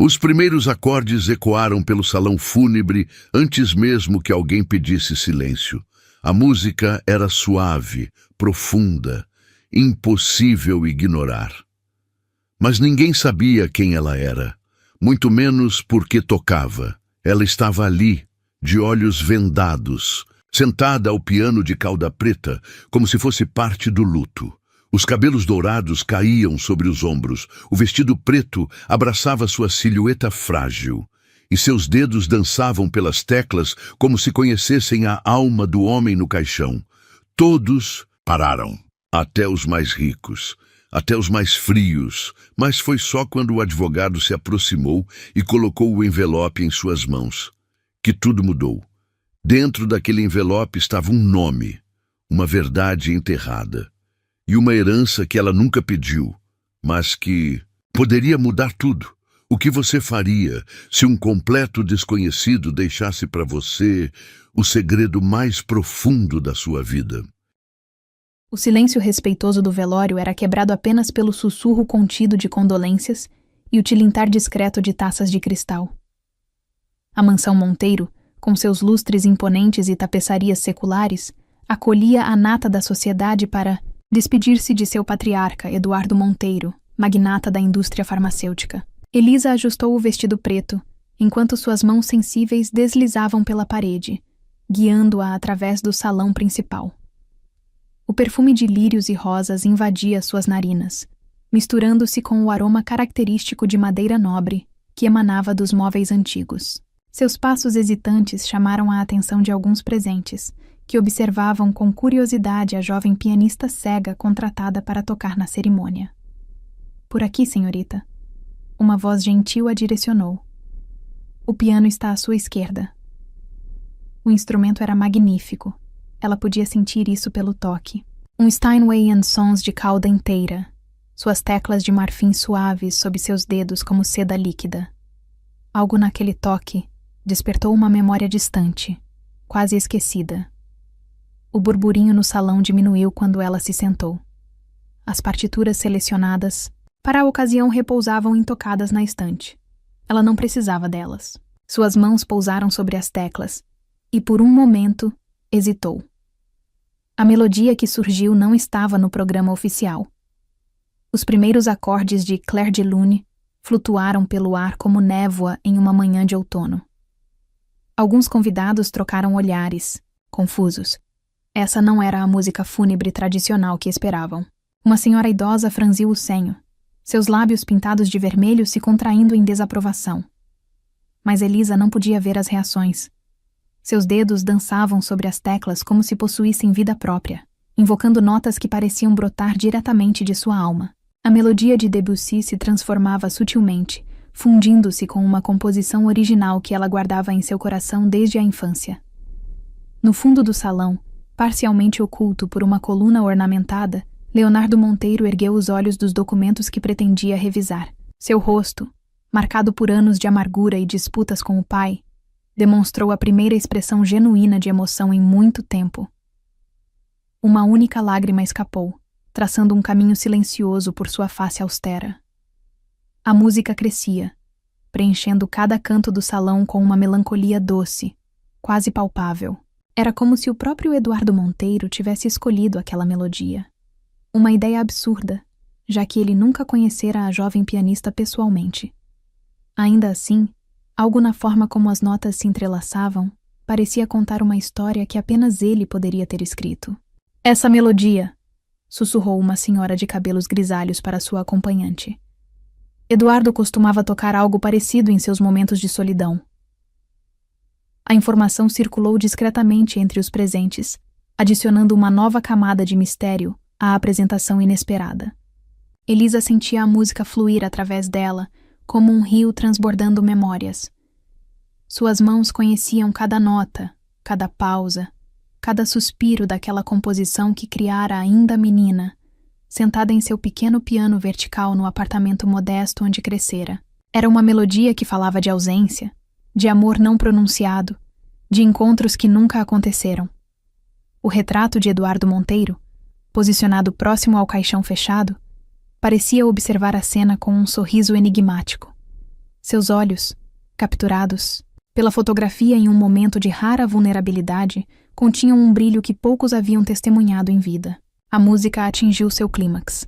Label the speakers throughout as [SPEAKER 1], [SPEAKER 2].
[SPEAKER 1] Os primeiros acordes ecoaram pelo salão fúnebre antes mesmo que alguém pedisse silêncio. A música era suave, profunda, impossível ignorar. Mas ninguém sabia quem ela era, muito menos por que tocava. Ela estava ali, de olhos vendados, sentada ao piano de cauda preta, como se fosse parte do luto. Os cabelos dourados caíam sobre os ombros, o vestido preto abraçava sua silhueta frágil, e seus dedos dançavam pelas teclas como se conhecessem a alma do homem no caixão. Todos pararam, até os mais ricos, até os mais frios, mas foi só quando o advogado se aproximou e colocou o envelope em suas mãos, que tudo mudou. Dentro daquele envelope estava um nome, uma verdade enterrada. E uma herança que ela nunca pediu, mas que poderia mudar tudo. O que você faria se um completo desconhecido deixasse para você o segredo mais profundo da sua vida?
[SPEAKER 2] O silêncio respeitoso do velório era quebrado apenas pelo sussurro contido de condolências e o tilintar discreto de taças de cristal. A mansão Monteiro, com seus lustres imponentes e tapeçarias seculares, acolhia a nata da sociedade para despedir-se de seu patriarca, Eduardo Monteiro, magnata da indústria farmacêutica. Elisa ajustou o vestido preto, enquanto suas mãos sensíveis deslizavam pela parede, guiando-a através do salão principal. O perfume de lírios e rosas invadia suas narinas, misturando-se com o aroma característico de madeira nobre que emanava dos móveis antigos. Seus passos hesitantes chamaram a atenção de alguns presentes, que observavam com curiosidade a jovem pianista cega contratada para tocar na cerimônia. "Por aqui, senhorita." Uma voz gentil a direcionou. "O piano está à sua esquerda." O instrumento era magnífico. Ela podia sentir isso pelo toque. Um Steinway & Sons de cauda inteira, suas teclas de marfim suaves sob seus dedos como seda líquida. Algo naquele toque despertou uma memória distante, quase esquecida. O burburinho no salão diminuiu quando ela se sentou. As partituras selecionadas para a ocasião repousavam intocadas na estante. Ela não precisava delas. Suas mãos pousaram sobre as teclas e, por um momento, hesitou. A melodia que surgiu não estava no programa oficial. Os primeiros acordes de Clair de Lune flutuaram pelo ar como névoa em uma manhã de outono. Alguns convidados trocaram olhares, confusos. Essa não era a música fúnebre tradicional que esperavam. Uma senhora idosa franziu o senho, seus lábios pintados de vermelho se contraindo em desaprovação. Mas Elisa não podia ver as reações. Seus dedos dançavam sobre as teclas como se possuíssem vida própria, invocando notas que pareciam brotar diretamente de sua alma. A melodia de Debussy se transformava sutilmente, fundindo-se com uma composição original que ela guardava em seu coração desde a infância. No fundo do salão, parcialmente oculto por uma coluna ornamentada, Leonardo Monteiro ergueu os olhos dos documentos que pretendia revisar. Seu rosto, marcado por anos de amargura e disputas com o pai, demonstrou a primeira expressão genuína de emoção em muito tempo. Uma única lágrima escapou, traçando um caminho silencioso por sua face austera. A música crescia, preenchendo cada canto do salão com uma melancolia doce, quase palpável. Era como se o próprio Eduardo Monteiro tivesse escolhido aquela melodia. Uma ideia absurda, já que ele nunca conhecera a jovem pianista pessoalmente. Ainda assim, algo na forma como as notas se entrelaçavam parecia contar uma história que apenas ele poderia ter escrito. "Essa melodia", sussurrou uma senhora de cabelos grisalhos para sua acompanhante. Eduardo costumava tocar algo parecido em seus momentos de solidão. A informação circulou discretamente entre os presentes, adicionando uma nova camada de mistério à apresentação inesperada. Elisa sentia a música fluir através dela, como um rio transbordando memórias. Suas mãos conheciam cada nota, cada pausa, cada suspiro daquela composição que criara ainda menina, sentada em seu pequeno piano vertical no apartamento modesto onde crescera. Era uma melodia que falava de ausência, de amor não pronunciado, de encontros que nunca aconteceram. O retrato de Eduardo Monteiro, posicionado próximo ao caixão fechado, parecia observar a cena com um sorriso enigmático. Seus olhos, capturados pela fotografia em um momento de rara vulnerabilidade, continham um brilho que poucos haviam testemunhado em vida. A música atingiu seu clímax,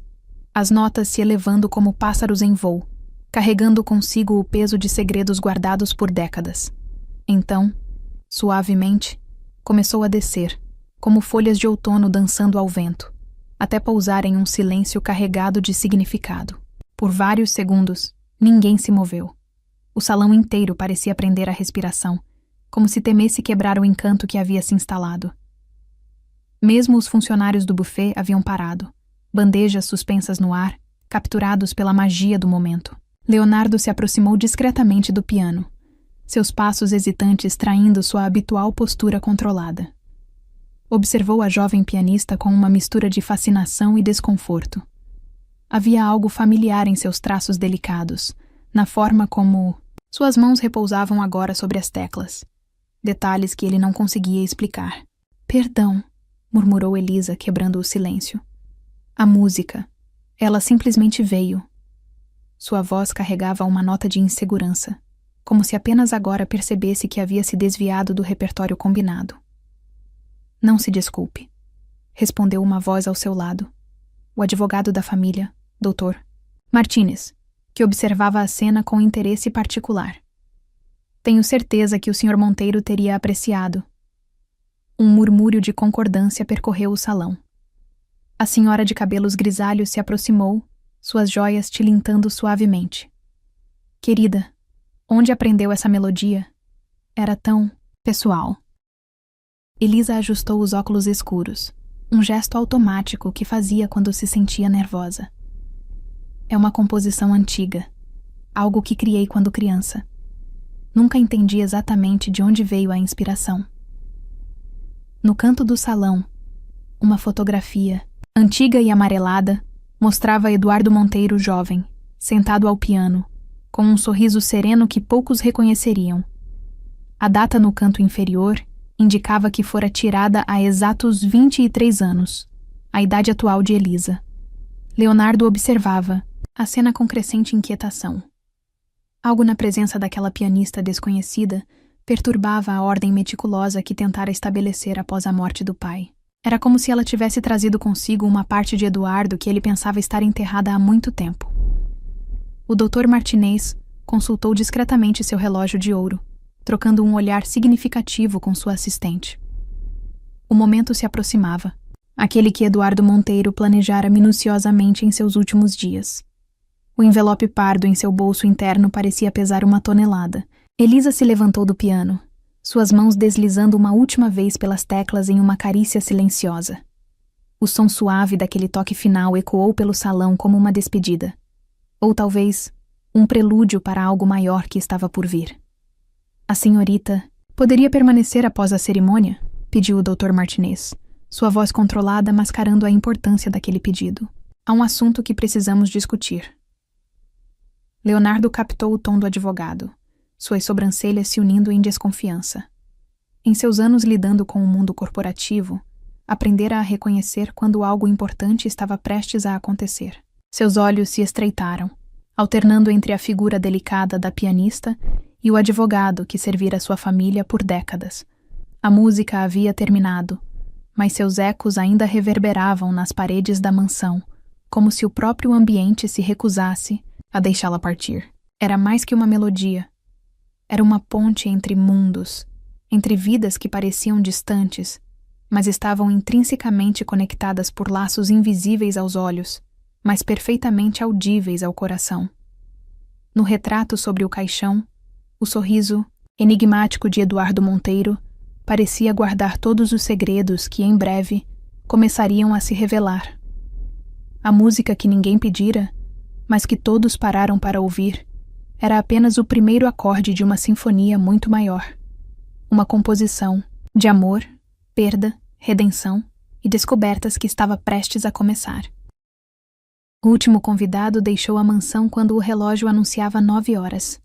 [SPEAKER 2] as notas se elevando como pássaros em voo, carregando consigo o peso de segredos guardados por décadas. Então, suavemente, começou a descer, como folhas de outono dançando ao vento, até pousar em um silêncio carregado de significado. Por vários segundos, ninguém se moveu. O salão inteiro parecia prender a respiração, como se temesse quebrar o encanto que havia se instalado. Mesmo os funcionários do buffet haviam parado, bandejas suspensas no ar, capturados pela magia do momento. Leonardo se aproximou discretamente do piano, seus passos hesitantes traindo sua habitual postura controlada. Observou a jovem pianista com uma mistura de fascinação e desconforto. Havia algo familiar em seus traços delicados, na forma como suas mãos repousavam agora sobre as teclas. Detalhes que ele não conseguia explicar. Perdão, murmurou Elisa, quebrando o silêncio. A música. Ela simplesmente veio. Sua voz carregava uma nota de insegurança, como se apenas agora percebesse que havia se desviado do repertório combinado. Não se desculpe, respondeu uma voz ao seu lado. O advogado da família, Dr. Martínez, que observava a cena com interesse particular. Tenho certeza que o Sr. Monteiro teria apreciado. Um murmúrio de concordância percorreu o salão. A senhora de cabelos grisalhos se aproximou, suas joias tilintando suavemente. Querida, onde aprendeu essa melodia? Era tão pessoal. Elisa ajustou os óculos escuros, um gesto automático que fazia quando se sentia nervosa. É uma composição antiga, algo que criei quando criança. Nunca entendi exatamente de onde veio a inspiração. No canto do salão, uma fotografia, antiga e amarelada, mostrava Eduardo Monteiro jovem, sentado ao piano, com um sorriso sereno que poucos reconheceriam. A data no canto inferior indicava que fora tirada há exatos 23 anos, a idade atual de Elisa. Leonardo observava a cena com crescente inquietação. Algo na presença daquela pianista desconhecida perturbava a ordem meticulosa que tentara estabelecer após a morte do pai. Era como se ela tivesse trazido consigo uma parte de Eduardo que ele pensava estar enterrada há muito tempo. O Dr. Martinez consultou discretamente seu relógio de ouro, trocando um olhar significativo com sua assistente. O momento se aproximava, aquele que Eduardo Monteiro planejara minuciosamente em seus últimos dias. O envelope pardo em seu bolso interno parecia pesar 1 tonelada. Elisa se levantou do piano, suas mãos deslizando uma última vez pelas teclas em uma carícia silenciosa. O som suave daquele toque final ecoou pelo salão como uma despedida. Ou talvez, um prelúdio para algo maior que estava por vir. A senhorita poderia permanecer após a cerimônia? Pediu o Dr. Martinez, sua voz controlada mascarando a importância daquele pedido. Há um assunto que precisamos discutir. Leonardo captou o tom do advogado, suas sobrancelhas se unindo em desconfiança. Em seus anos lidando com o mundo corporativo, aprendera a reconhecer quando algo importante estava prestes a acontecer. Seus olhos se estreitaram, alternando entre a figura delicada da pianista e o advogado que servira sua família por décadas. A música havia terminado, mas seus ecos ainda reverberavam nas paredes da mansão, como se o próprio ambiente se recusasse a deixá-la partir. Era mais que uma melodia. Era uma ponte entre mundos, entre vidas que pareciam distantes, mas estavam intrinsecamente conectadas por laços invisíveis aos olhos, mas perfeitamente audíveis ao coração. No retrato sobre o caixão, o sorriso enigmático de Eduardo Monteiro parecia guardar todos os segredos que, em breve, começariam a se revelar. A música que ninguém pedira, mas que todos pararam para ouvir, era apenas o primeiro acorde de uma sinfonia muito maior. Uma composição de amor, perda, redenção e descobertas que estava prestes a começar. O último convidado deixou a mansão quando o relógio anunciava 9 horas.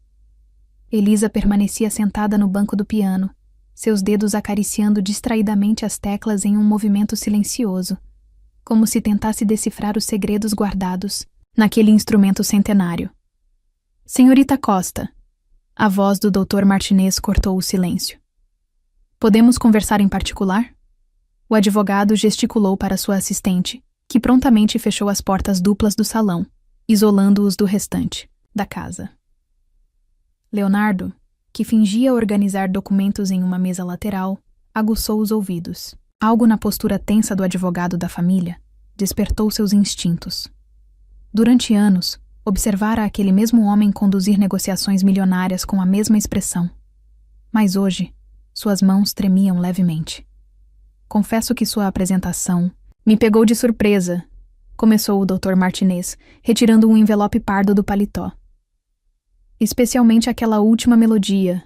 [SPEAKER 2] Elisa permanecia sentada no banco do piano, seus dedos acariciando distraidamente as teclas em um movimento silencioso, como se tentasse decifrar os segredos guardados naquele instrumento centenário. Senhorita Costa, A voz do Dr. Martinez cortou o silêncio. Podemos conversar em particular? O advogado gesticulou para sua assistente, que prontamente fechou as portas duplas do salão, isolando-os do restante da casa. Leonardo, que fingia organizar documentos em uma mesa lateral, aguçou os ouvidos. Algo na postura tensa do advogado da família despertou seus instintos. Durante anos, observara aquele mesmo homem conduzir negociações milionárias com a mesma expressão. Mas hoje, suas mãos tremiam levemente. Confesso que sua apresentação me pegou de surpresa, começou o Dr. Martinez, retirando um envelope pardo do paletó. Especialmente aquela última melodia.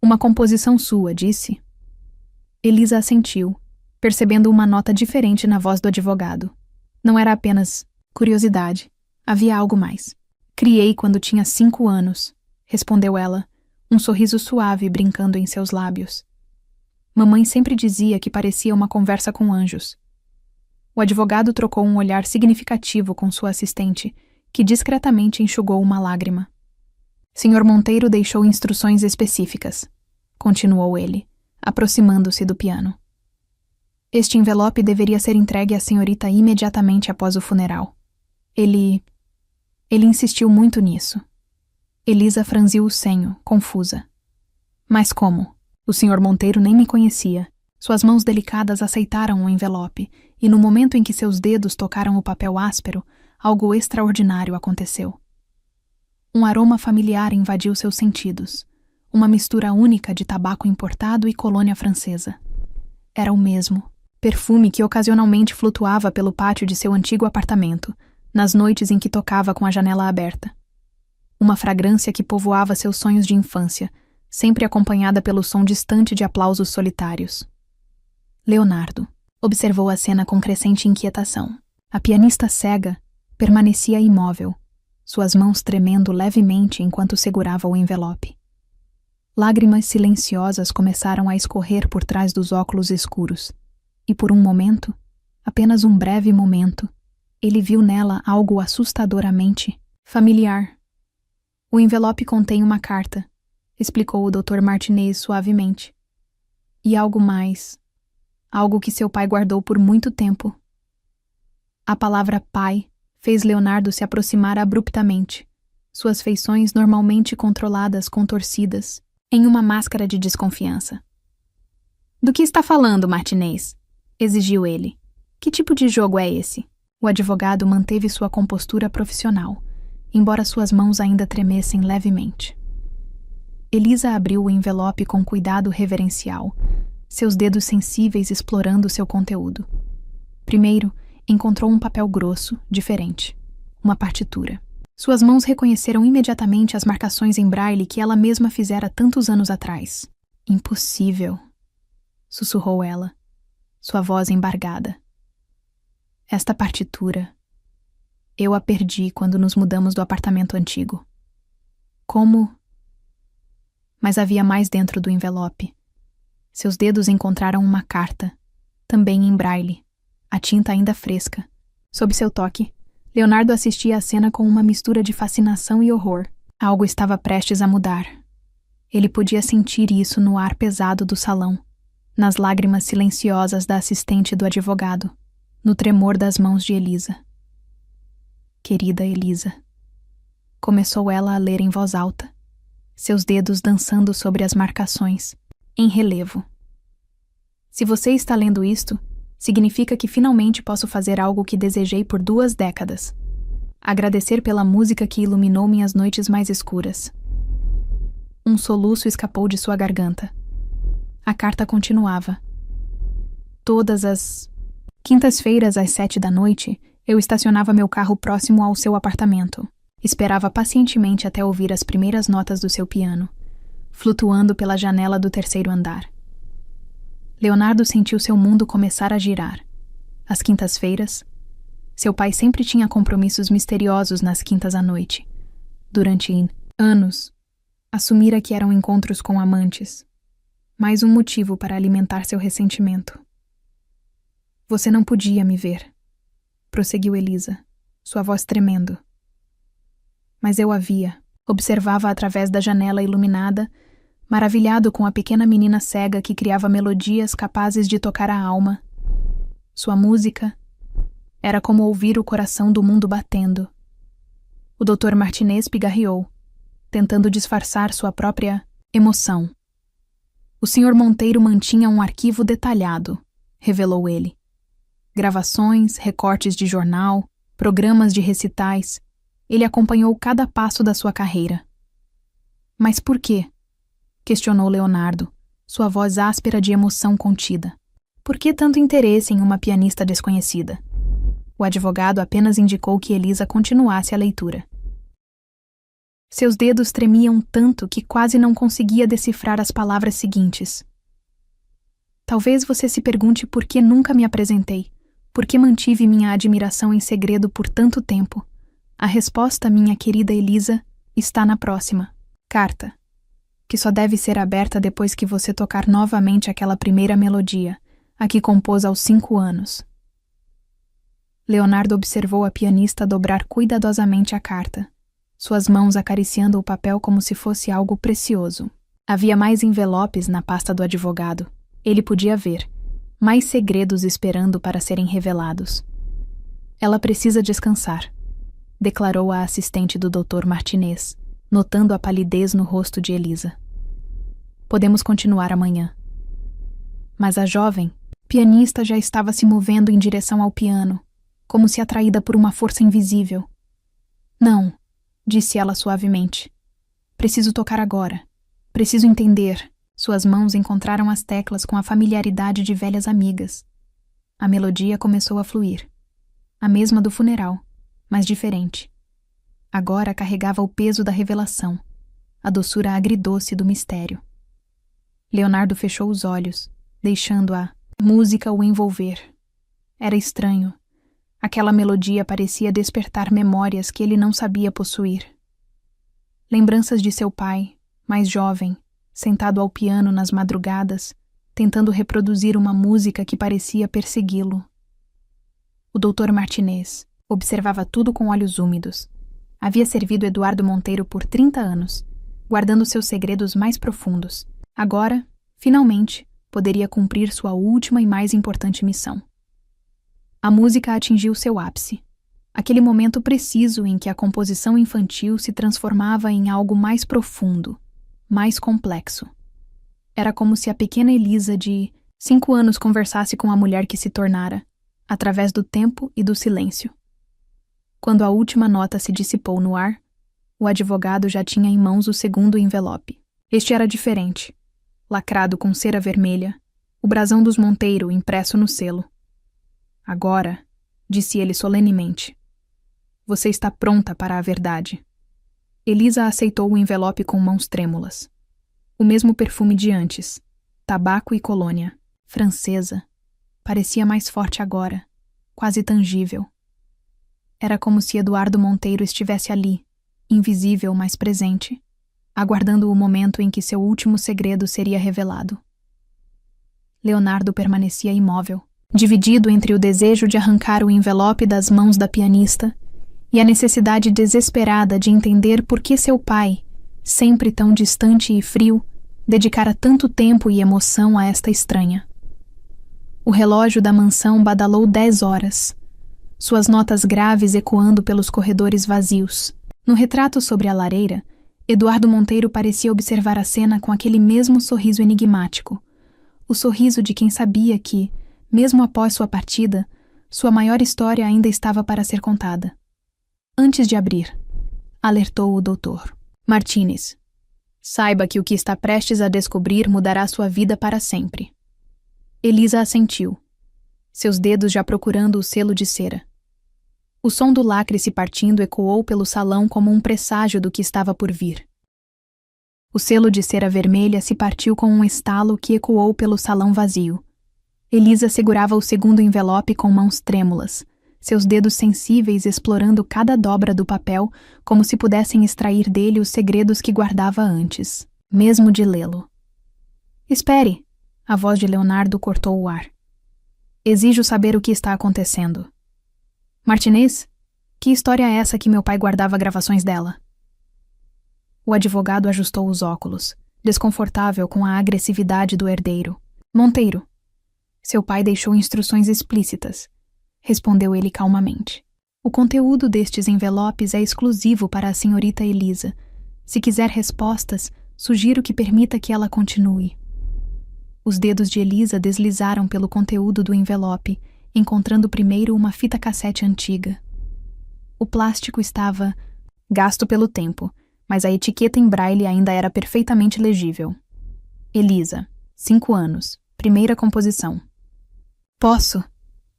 [SPEAKER 2] Uma composição sua, disse. Elisa assentiu, percebendo uma nota diferente na voz do advogado. Não era apenas curiosidade. Havia algo mais. Criei quando tinha 5 anos, respondeu ela, um sorriso suave brincando em seus lábios. Mamãe sempre dizia que parecia uma conversa com anjos. O advogado trocou um olhar significativo com sua assistente, que discretamente enxugou uma lágrima. Sr. Monteiro deixou instruções específicas, continuou ele, aproximando-se do piano. Este envelope deveria ser entregue à senhorita imediatamente após o funeral. Ele insistiu muito nisso. Elisa franziu o senho, confusa. Mas como? O Sr. Monteiro nem me conhecia. Suas mãos delicadas aceitaram o envelope, e no momento em que seus dedos tocaram o papel áspero, algo extraordinário aconteceu. Um aroma familiar invadiu seus sentidos, uma mistura única de tabaco importado e colônia francesa. Era o mesmo perfume que ocasionalmente flutuava pelo pátio de seu antigo apartamento, nas noites em que tocava com a janela aberta. Uma fragrância que povoava seus sonhos de infância, sempre acompanhada pelo som distante de aplausos solitários. Leonardo observou a cena com crescente inquietação. A pianista cega permanecia imóvel, suas mãos tremendo levemente enquanto segurava o envelope. Lágrimas silenciosas começaram a escorrer por trás dos óculos escuros, e por um momento, apenas um breve momento, ele viu nela algo assustadoramente familiar. O envelope contém uma carta, explicou o Dr. Martinez suavemente. E algo mais. Algo que seu pai guardou por muito tempo. A palavra pai fez Leonardo se aproximar abruptamente, suas feições normalmente controladas contorcidas, em uma máscara de desconfiança. Do que está falando, Martinez? Exigiu ele. Que tipo de jogo é esse? O advogado manteve sua compostura profissional, embora suas mãos ainda tremessem levemente. Elisa abriu o envelope com cuidado reverencial, seus dedos sensíveis explorando seu conteúdo. Primeiro, encontrou um papel grosso, diferente. Uma partitura. Suas mãos reconheceram imediatamente as marcações em braille que ela mesma fizera tantos anos atrás. Impossível, sussurrou ela, sua voz embargada. Esta partitura, eu a perdi quando nos mudamos do apartamento antigo. Como? Mas havia mais dentro do envelope. Seus dedos encontraram uma carta, também em braille, a tinta ainda fresca. Sob seu toque, Leonardo assistia à cena com uma mistura de fascinação e horror. Algo estava prestes a mudar. Ele podia sentir isso no ar pesado do salão, nas lágrimas silenciosas da assistente do advogado, no tremor das mãos de Elisa. Querida Elisa, começou ela a ler em voz alta, seus dedos dançando sobre as marcações, em relevo. Se você está lendo isto, significa que finalmente posso fazer algo que desejei por 2 décadas. Agradecer pela música que iluminou minhas noites mais escuras. Um soluço escapou de sua garganta. A carta continuava. Todas as quintas-feiras às 7 da noite, eu estacionava meu carro próximo ao seu apartamento. Esperava pacientemente até ouvir as primeiras notas do seu piano, flutuando pela janela do 3º andar. Leonardo sentiu seu mundo começar a girar. Às quintas-feiras, seu pai sempre tinha compromissos misteriosos nas quintas à noite. Durante anos, assumira que eram encontros com amantes. Mais um motivo para alimentar seu ressentimento. Você não podia me ver, prosseguiu Elisa, sua voz tremendo. Mas eu a via. Observava através da janela iluminada, maravilhado com a pequena menina cega que criava melodias capazes de tocar a alma. Sua música era como ouvir o coração do mundo batendo. O Dr. Martinez pigarreou, tentando disfarçar sua própria emoção. O Sr. Monteiro mantinha um arquivo detalhado, revelou ele. Gravações, recortes de jornal, programas de recitais. Ele acompanhou cada passo da sua carreira. Mas por quê? Questionou Leonardo, sua voz áspera de emoção contida. Por que tanto interesse em uma pianista desconhecida? O advogado apenas indicou que Elisa continuasse a leitura. Seus dedos tremiam tanto que quase não conseguia decifrar as palavras seguintes. Talvez você se pergunte por que nunca me apresentei, por que mantive minha admiração em segredo por tanto tempo. A resposta, minha querida Elisa, está na próxima carta, que só deve ser aberta depois que você tocar novamente aquela primeira melodia, a que compôs aos 5 anos. Leonardo observou a pianista dobrar cuidadosamente a carta, suas mãos acariciando o papel como se fosse algo precioso. Havia mais envelopes na pasta do advogado. Ele podia ver, mais segredos esperando para serem revelados. Ela precisa descansar, declarou a assistente do Dr. Martinez, notando a palidez no rosto de Elisa. Podemos continuar amanhã. Mas a jovem pianista já estava se movendo em direção ao piano, como se atraída por uma força invisível. Não, disse ela suavemente. Preciso tocar agora. Preciso entender. Suas mãos encontraram as teclas com a familiaridade de velhas amigas. A melodia começou a fluir. A mesma do funeral, mas diferente. Agora carregava o peso da revelação, a doçura agridoce do mistério. Leonardo fechou os olhos, deixando a música o envolver. Era estranho. Aquela melodia parecia despertar memórias que ele não sabia possuir. Lembranças de seu pai, mais jovem, sentado ao piano nas madrugadas, tentando reproduzir uma música que parecia persegui-lo. O Dr. Martinez observava tudo com olhos úmidos. Havia servido Eduardo Monteiro por 30 anos, guardando seus segredos mais profundos. Agora, finalmente, poderia cumprir sua última e mais importante missão. A música atingiu seu ápice. Aquele momento preciso em que a composição infantil se transformava em algo mais profundo, mais complexo. Era como se a pequena Elisa de 5 anos conversasse com a mulher que se tornara, através do tempo e do silêncio. Quando a última nota se dissipou no ar, o advogado já tinha em mãos o segundo envelope. Este era diferente, lacrado com cera vermelha, o brasão dos Monteiro impresso no selo. Agora, disse ele solenemente, você está pronta para a verdade. Elisa aceitou o envelope com mãos trêmulas. O mesmo perfume de antes, tabaco e colônia, francesa, parecia mais forte agora, quase tangível. Era como se Eduardo Monteiro estivesse ali, invisível, mas presente, aguardando o momento em que seu último segredo seria revelado. Leonardo permanecia imóvel, dividido entre o desejo de arrancar o envelope das mãos da pianista e a necessidade desesperada de entender por que seu pai, sempre tão distante e frio, dedicara tanto tempo e emoção a esta estranha. O relógio da mansão badalou 10 horas, suas notas graves ecoando pelos corredores vazios. No retrato sobre a lareira, Eduardo Monteiro parecia observar a cena com aquele mesmo sorriso enigmático, o sorriso de quem sabia que, mesmo após sua partida, sua maior história ainda estava para ser contada. Antes de abrir, alertou o doutor Martinez. Saiba que o que está prestes a descobrir mudará sua vida para sempre. Elisa assentiu, seus dedos já procurando o selo de cera. O som do lacre se partindo ecoou pelo salão como um presságio do que estava por vir. O selo de cera vermelha se partiu com um estalo que ecoou pelo salão vazio. Elisa segurava o segundo envelope com mãos trêmulas, seus dedos sensíveis explorando cada dobra do papel como se pudessem extrair dele os segredos que guardava antes, mesmo de lê-lo. Espere! A voz de Leonardo cortou o ar. Exijo saber o que está acontecendo. Martinez, que história é essa que meu pai guardava gravações dela? O advogado ajustou os óculos, desconfortável com a agressividade do herdeiro. Monteiro. Seu pai deixou instruções explícitas, respondeu ele calmamente. O conteúdo destes envelopes é exclusivo para a senhorita Elisa. Se quiser respostas, sugiro que permita que ela continue. Os dedos de Elisa deslizaram pelo conteúdo do envelope, encontrando primeiro uma fita cassete antiga. O plástico estava gasto pelo tempo, mas a etiqueta em braille ainda era perfeitamente legível. Elisa, 5 anos, primeira composição. Posso?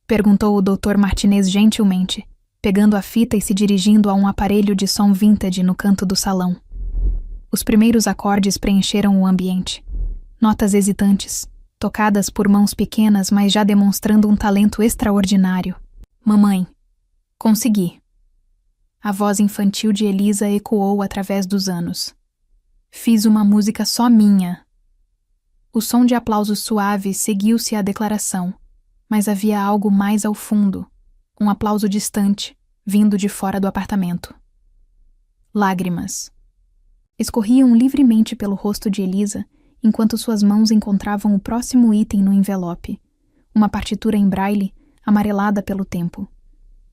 [SPEAKER 2] Perguntou o Dr. Martinez gentilmente, pegando a fita e se dirigindo a um aparelho de som vintage no canto do salão. Os primeiros acordes preencheram o ambiente. Notas hesitantes, tocadas por mãos pequenas, mas já demonstrando um talento extraordinário. Mamãe, consegui. A voz infantil de Elisa ecoou através dos anos. Fiz uma música só minha. O som de aplausos suaves seguiu-se à declaração, mas havia algo mais ao fundo, um aplauso distante, vindo de fora do apartamento. Lágrimas. Escorriam livremente pelo rosto de Elisa, enquanto suas mãos encontravam o próximo item no envelope, uma partitura em braille, amarelada pelo tempo.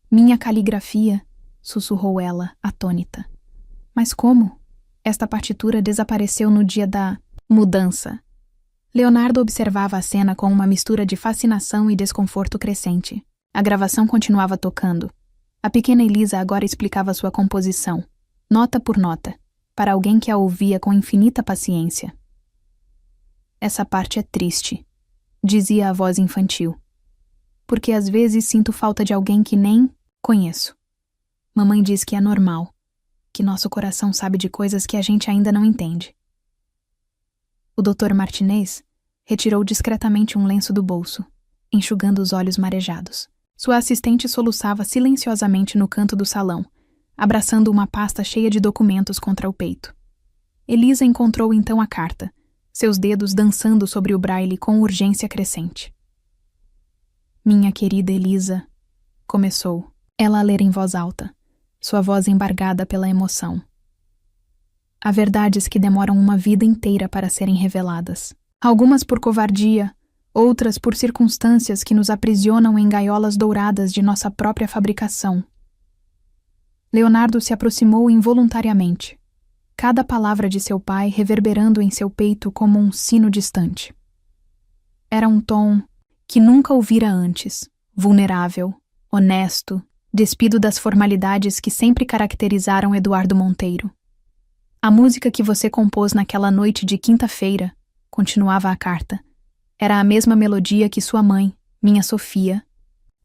[SPEAKER 2] Minha caligrafia, sussurrou ela, atônita. Mas como? Esta partitura desapareceu no dia da mudança. Leonardo observava a cena com uma mistura de fascinação e desconforto crescente. A gravação continuava tocando. A pequena Elisa agora explicava sua composição, nota por nota, para alguém que a ouvia com infinita paciência. Essa parte é triste, dizia a voz infantil, porque às vezes sinto falta de alguém que nem conheço. Mamãe diz que é normal, que nosso coração sabe de coisas que a gente ainda não entende. O Dr. Martinez retirou discretamente um lenço do bolso, enxugando os olhos marejados. Sua assistente soluçava silenciosamente no canto do salão, abraçando uma pasta cheia de documentos contra o peito. Elisa encontrou então a carta, seus dedos dançando sobre o braille com urgência crescente. Minha querida Elisa, começou, ela a ler em voz alta, sua voz embargada pela emoção. Há verdades que demoram uma vida inteira para serem reveladas. Algumas por covardia, outras por circunstâncias que nos aprisionam em gaiolas douradas de nossa própria fabricação. Leonardo se aproximou involuntariamente, cada palavra de seu pai reverberando em seu peito como um sino distante. Era um tom que nunca ouvira antes, vulnerável, honesto, despido das formalidades que sempre caracterizaram Eduardo Monteiro. A música que você compôs naquela noite de quinta-feira, continuava a carta, era a mesma melodia que sua mãe, minha Sofia,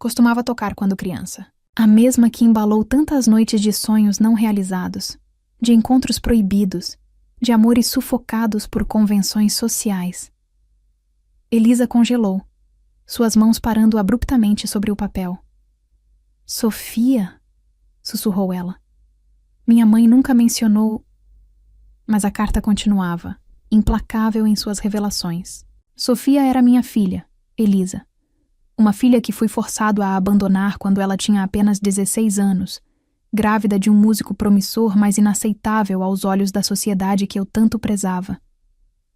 [SPEAKER 2] costumava tocar quando criança. A mesma que embalou tantas noites de sonhos não realizados, de encontros proibidos, de amores sufocados por convenções sociais. Elisa congelou, suas mãos parando abruptamente sobre o papel. Sofia? Sussurrou ela. Minha mãe nunca mencionou... Mas a carta continuava, implacável em suas revelações. Sofia era minha filha, Elisa. Uma filha que fui forçado a abandonar quando ela tinha apenas 16 anos, grávida de um músico promissor, mas inaceitável aos olhos da sociedade que eu tanto prezava.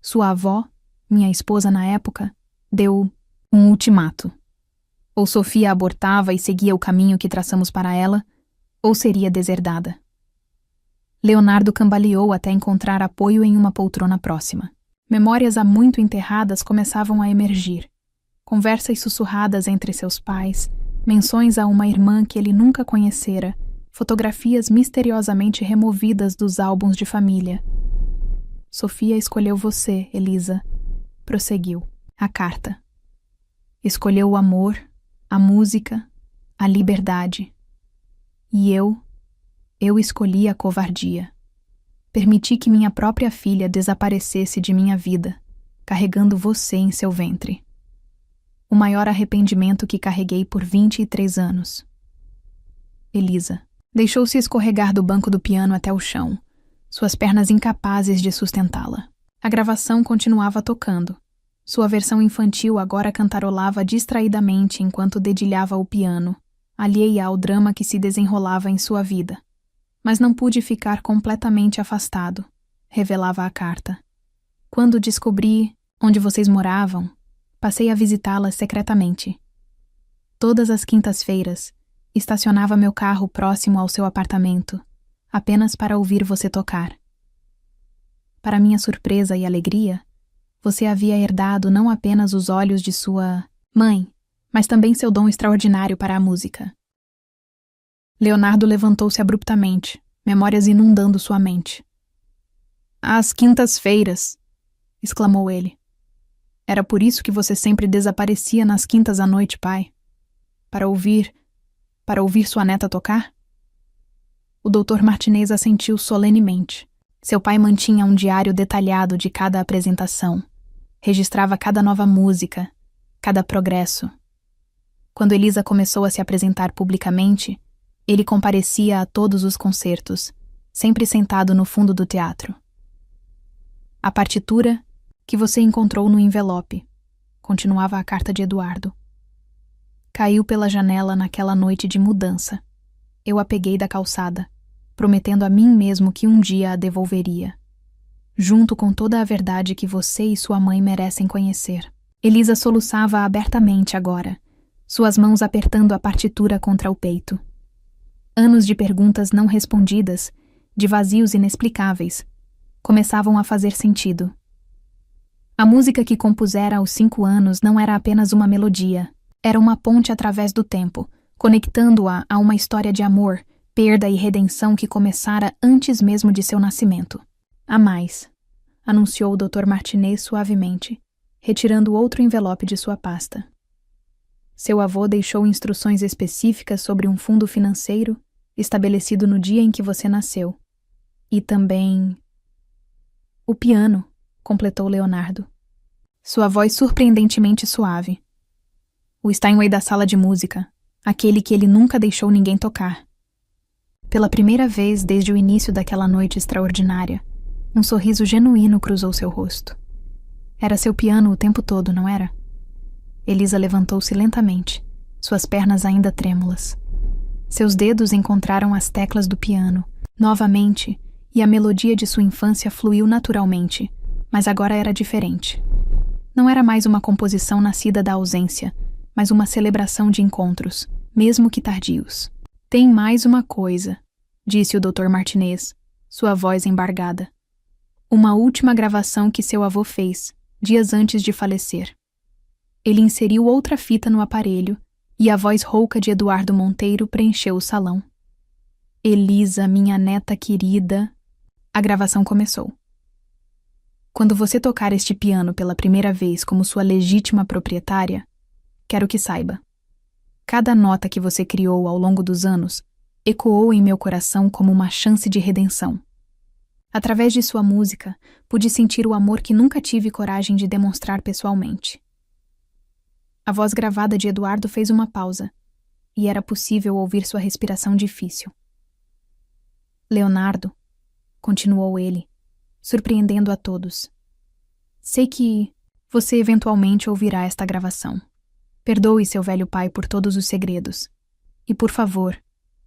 [SPEAKER 2] Sua avó, minha esposa na época, deu um ultimato. Ou Sofia abortava e seguia o caminho que traçamos para ela, ou seria deserdada. Leonardo cambaleou até encontrar apoio em uma poltrona próxima. Memórias há muito enterradas começavam a emergir. Conversas sussurradas entre seus pais, menções a uma irmã que ele nunca conhecera, fotografias misteriosamente removidas dos álbuns de família. Sofia escolheu você, Elisa, prosseguiu. A carta. Escolheu o amor, a música, a liberdade. E eu escolhi a covardia. Permiti que minha própria filha desaparecesse de minha vida, carregando você em seu ventre. O maior arrependimento que carreguei por 23 anos. Elisa deixou-se escorregar do banco do piano até o chão, suas pernas incapazes de sustentá-la. A gravação continuava tocando. Sua versão infantil agora cantarolava distraidamente enquanto dedilhava o piano, alheia ao drama que se desenrolava em sua vida. Mas não pude ficar completamente afastado. revelava a carta. Quando descobri onde vocês moravam, passei a visitá-las secretamente. Todas as quintas-feiras, estacionava meu carro próximo ao seu apartamento, apenas para ouvir você tocar. Para minha surpresa e alegria, você havia herdado não apenas os olhos de sua mãe, mas também seu dom extraordinário para a música. Leonardo levantou-se abruptamente, memórias inundando sua mente. Às quintas-feiras, exclamou ele. Era por isso que você sempre desaparecia nas quintas à noite, pai? Para ouvir sua neta tocar? O Dr. Martinez assentiu solenemente. Seu pai mantinha um diário detalhado de cada apresentação. Registrava cada nova música, cada progresso. Quando Elisa começou a se apresentar publicamente, ele comparecia a todos os concertos, sempre sentado no fundo do teatro. A partitura que você encontrou no envelope, continuava a carta de Eduardo. Caiu pela janela naquela noite de mudança. Eu a peguei da calçada, prometendo a mim mesmo que um dia a devolveria, junto com toda a verdade que você e sua mãe merecem conhecer. Elisa soluçava abertamente agora, suas mãos apertando a partitura contra o peito. Anos de perguntas não respondidas, de vazios inexplicáveis, começavam a fazer sentido. A música que compusera aos 5 anos não era apenas uma melodia, era uma ponte através do tempo, conectando-a a uma história de amor, perda e redenção que começara antes mesmo de seu nascimento. Há mais, anunciou o Dr. Martinez suavemente, retirando outro envelope de sua pasta. Seu avô deixou instruções específicas sobre um fundo financeiro estabelecido no dia em que você nasceu. E também... O piano, completou Leonardo. Sua voz surpreendentemente suave. O Steinway da sala de música, aquele que ele nunca deixou ninguém tocar. Pela primeira vez desde o início daquela noite extraordinária, um sorriso genuíno cruzou seu rosto. Era seu piano o tempo todo, não era? Elisa levantou-se lentamente, suas pernas ainda trêmulas. Seus dedos encontraram as teclas do piano, novamente, e a melodia de sua infância fluiu naturalmente, mas agora era diferente. Não era mais uma composição nascida da ausência, mas uma celebração de encontros, mesmo que tardios. Tem mais uma coisa, disse o Dr. Martinez, sua voz embargada. Uma última gravação que seu avô fez, dias antes de falecer. Ele inseriu outra fita no aparelho e a voz rouca de Eduardo Monteiro preencheu o salão. Elisa, minha neta querida... A gravação começou. Quando você tocar este piano pela primeira vez como sua legítima proprietária, quero que saiba. Cada nota que você criou ao longo dos anos ecoou em meu coração como uma chance de redenção. Através de sua música, pude sentir o amor que nunca tive coragem de demonstrar pessoalmente. A voz gravada de Eduardo fez uma pausa, e era possível ouvir sua respiração difícil. Leonardo, continuou ele, surpreendendo a todos. Sei que você eventualmente ouvirá esta gravação. Perdoe seu velho pai por todos os segredos. E, por favor,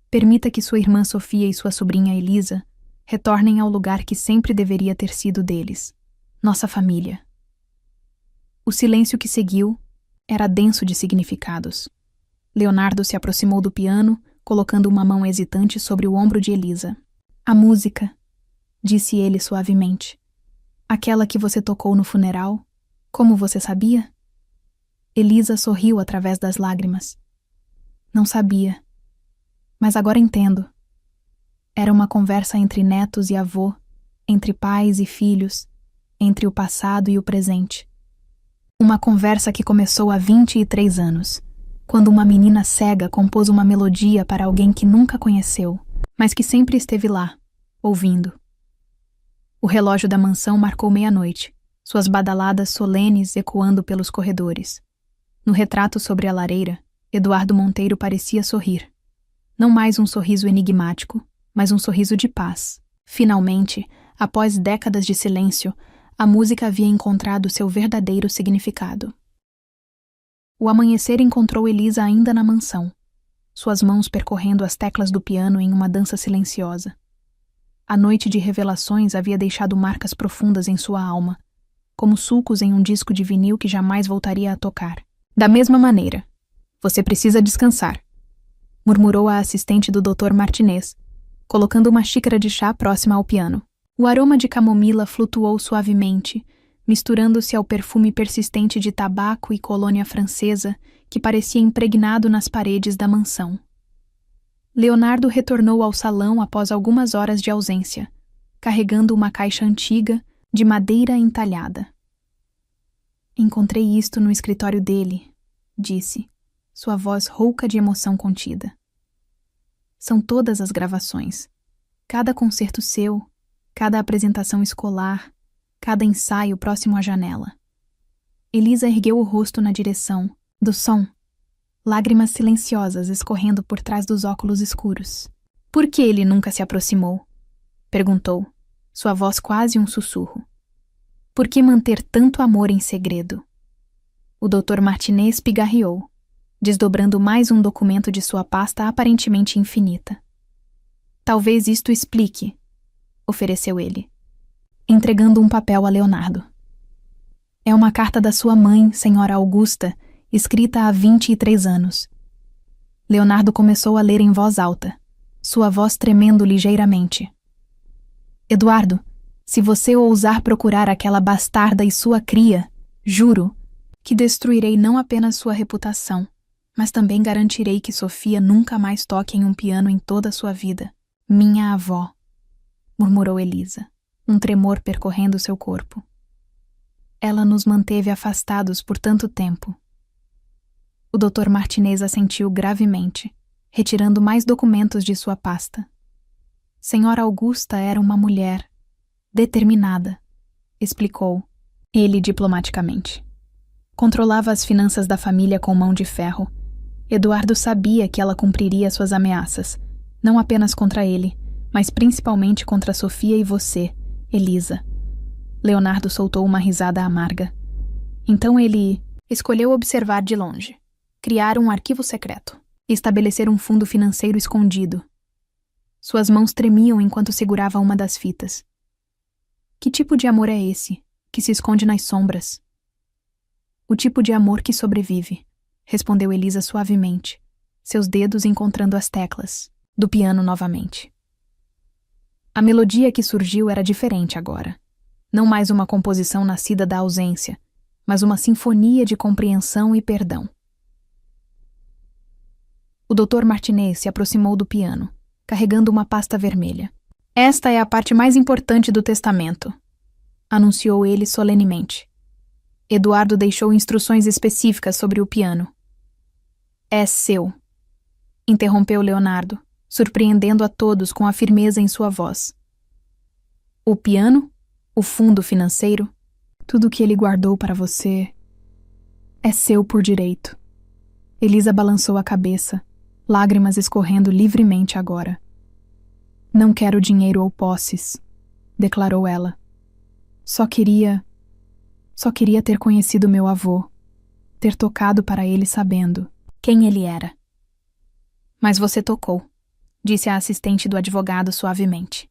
[SPEAKER 2] permita que sua irmã Sofia e sua sobrinha Elisa retornem ao lugar que sempre deveria ter sido deles, nossa família. O silêncio que seguiu era denso de significados. Leonardo se aproximou do piano, colocando uma mão hesitante sobre o ombro de Elisa. A música, disse ele suavemente. Aquela que você tocou no funeral, como você sabia? Elisa sorriu através das lágrimas. Não sabia, mas agora entendo. Era uma conversa entre netos e avô, entre pais e filhos, entre o passado e o presente. Uma conversa que começou há 23 anos, quando uma menina cega compôs uma melodia para alguém que nunca conheceu, mas que sempre esteve lá, ouvindo. O relógio da mansão marcou meia-noite, suas badaladas solenes ecoando pelos corredores. No retrato sobre a lareira, Eduardo Monteiro parecia sorrir. Não mais um sorriso enigmático, mas um sorriso de paz. Finalmente, após décadas de silêncio, a música havia encontrado seu verdadeiro significado. O amanhecer encontrou Elisa ainda na mansão, suas mãos percorrendo as teclas do piano em uma dança silenciosa. A noite de revelações havia deixado marcas profundas em sua alma, como sulcos em um disco de vinil que jamais voltaria a tocar. Da mesma maneira, você precisa descansar, murmurou a assistente do Dr. Martinez, colocando uma xícara de chá próxima ao piano. O aroma de camomila flutuou suavemente, misturando-se ao perfume persistente de tabaco e colônia francesa que parecia impregnado nas paredes da mansão. Leonardo retornou ao salão após algumas horas de ausência, carregando uma caixa antiga de madeira entalhada. Encontrei isto no escritório dele, disse, sua voz rouca de emoção contida. São todas as gravações, cada concerto seu, cada apresentação escolar, cada ensaio próximo à janela. Elisa ergueu o rosto na direção do som, lágrimas silenciosas escorrendo por trás dos óculos escuros. Por que ele nunca se aproximou? Perguntou, sua voz quase um sussurro. Por que manter tanto amor em segredo? O Dr. Martinez pigarreou, desdobrando mais um documento de sua pasta aparentemente infinita. Talvez isto explique, ofereceu ele, entregando um papel a Leonardo. É uma carta da sua mãe, senhora Augusta, escrita há 23 anos. Leonardo começou a ler em voz alta, sua voz tremendo ligeiramente. Eduardo, se você ousar procurar aquela bastarda e sua cria, juro que destruirei não apenas sua reputação, mas também garantirei que Sofia nunca mais toque em um piano em toda a sua vida. Minha avó, murmurou Elisa, um tremor percorrendo seu corpo. Ela nos manteve afastados por tanto tempo. O Dr. Martinez assentiu gravemente, retirando mais documentos de sua pasta. Senhora Augusta era uma mulher determinada, explicou ele diplomaticamente. Controlava as finanças da família com mão de ferro. Eduardo sabia que ela cumpriria suas ameaças, não apenas contra ele, mas principalmente contra Sofia e você, Elisa. Leonardo soltou uma risada amarga. Então ele escolheu observar de longe, criar um arquivo secreto e estabelecer um fundo financeiro escondido. Suas mãos tremiam enquanto segurava uma das fitas. Que tipo de amor é esse, que se esconde nas sombras? O tipo de amor que sobrevive, respondeu Elisa suavemente, seus dedos encontrando as teclas do piano novamente. A melodia que surgiu era diferente agora. Não mais uma composição nascida da ausência, mas uma sinfonia de compreensão e perdão. O Dr. Martinez se aproximou do piano, carregando uma pasta vermelha. Esta é a parte mais importante do testamento, anunciou ele solenemente. Eduardo deixou instruções específicas sobre o piano. É seu, interrompeu Leonardo, surpreendendo a todos com a firmeza em sua voz. O piano? O fundo financeiro? Tudo que ele guardou para você é seu por direito. Elisa balançou a cabeça, lágrimas escorrendo livremente agora. Não quero dinheiro ou posses, declarou ela. Só queria ter conhecido meu avô, ter tocado para ele sabendo quem ele era. Mas você tocou, disse a assistente do advogado suavemente.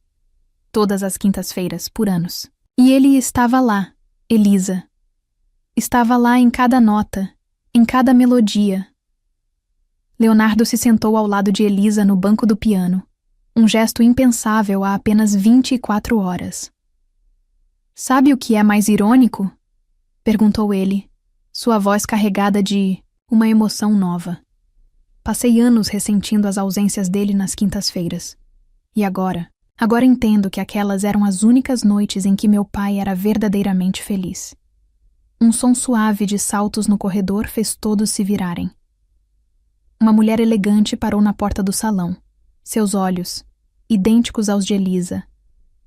[SPEAKER 2] Todas as quintas-feiras, por anos. E ele estava lá, Elisa. Estava lá em cada nota, em cada melodia. Leonardo se sentou ao lado de Elisa no banco do piano, um gesto impensável há apenas 24 horas. Sabe o que é mais irônico? Perguntou ele, sua voz carregada de uma emoção nova. Passei anos ressentindo as ausências dele nas quintas-feiras. E agora entendo que aquelas eram as únicas noites em que meu pai era verdadeiramente feliz. Um som suave de saltos no corredor fez todos se virarem. Uma mulher elegante parou na porta do salão, seus olhos, idênticos aos de Elisa,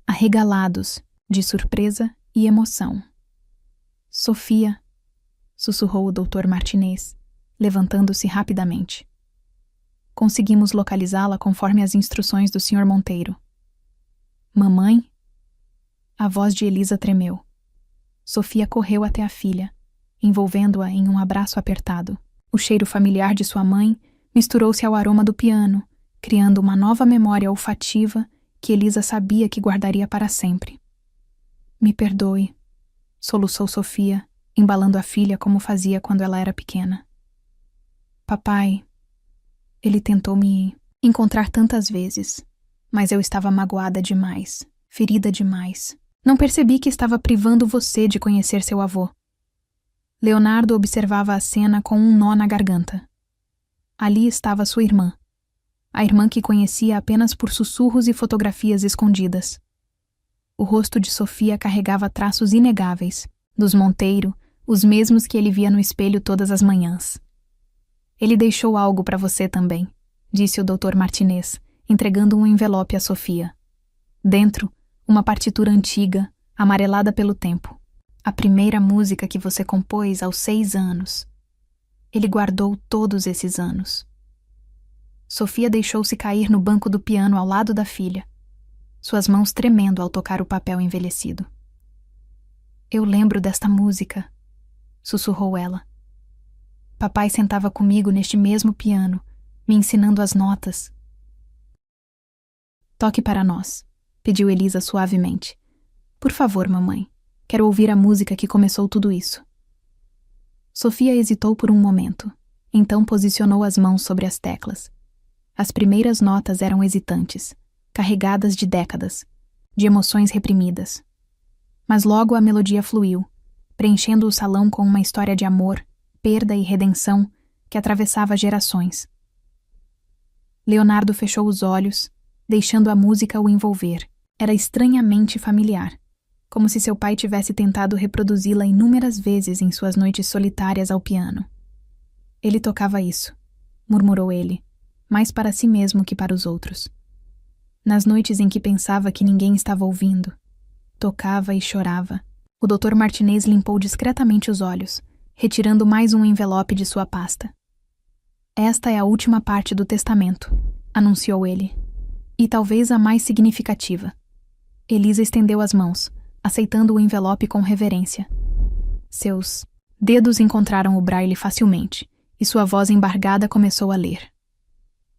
[SPEAKER 2] arregalados de surpresa e emoção. Sofia, sussurrou o Dr. Martinez, levantando-se rapidamente. Conseguimos localizá-la conforme as instruções do Sr. Monteiro. Mamãe? A voz de Elisa tremeu. Sofia correu até a filha, envolvendo-a em um abraço apertado. O cheiro familiar de sua mãe misturou-se ao aroma do piano, criando uma nova memória olfativa que Elisa sabia que guardaria para sempre. Me perdoe, soluçou Sofia, embalando a filha como fazia quando ela era pequena. Papai, ele tentou me encontrar tantas vezes, mas eu estava magoada demais, ferida demais. Não percebi que estava privando você de conhecer seu avô. Leonardo observava a cena com um nó na garganta. Ali estava sua irmã, a irmã que conhecia apenas por sussurros e fotografias escondidas. O rosto de Sofia carregava traços inegáveis, dos Monteiro, os mesmos que ele via no espelho todas as manhãs. Ele deixou algo para você também, disse o Dr. Martinez, entregando um envelope a Sofia. Dentro, uma partitura antiga, amarelada pelo tempo. A primeira música que você compôs aos 6 anos. Ele guardou todos esses anos. Sofia deixou-se cair no banco do piano ao lado da filha, suas mãos tremendo ao tocar o papel envelhecido. Eu lembro desta música, sussurrou ela. Papai sentava comigo neste mesmo piano, me ensinando as notas. Toque para nós, pediu Elisa suavemente. Por favor, mamãe, quero ouvir a música que começou tudo isso. Sofia hesitou por um momento, então posicionou as mãos sobre as teclas. As primeiras notas eram hesitantes, carregadas de décadas, de emoções reprimidas. Mas logo a melodia fluiu, preenchendo o salão com uma história de amor, perda e redenção que atravessava gerações. Leonardo fechou os olhos, deixando a música o envolver. Era estranhamente familiar, como se seu pai tivesse tentado reproduzi-la inúmeras vezes em suas noites solitárias ao piano. Ele tocava isso, murmurou ele, mais para si mesmo que para os outros. Nas noites em que pensava que ninguém estava ouvindo, tocava e chorava. O Dr. Martinez limpou discretamente os olhos, retirando mais um envelope de sua pasta. Esta é a última parte do testamento, anunciou ele, e talvez a mais significativa. Elisa estendeu as mãos, aceitando o envelope com reverência. Seus dedos encontraram o braille facilmente, e sua voz embargada começou a ler.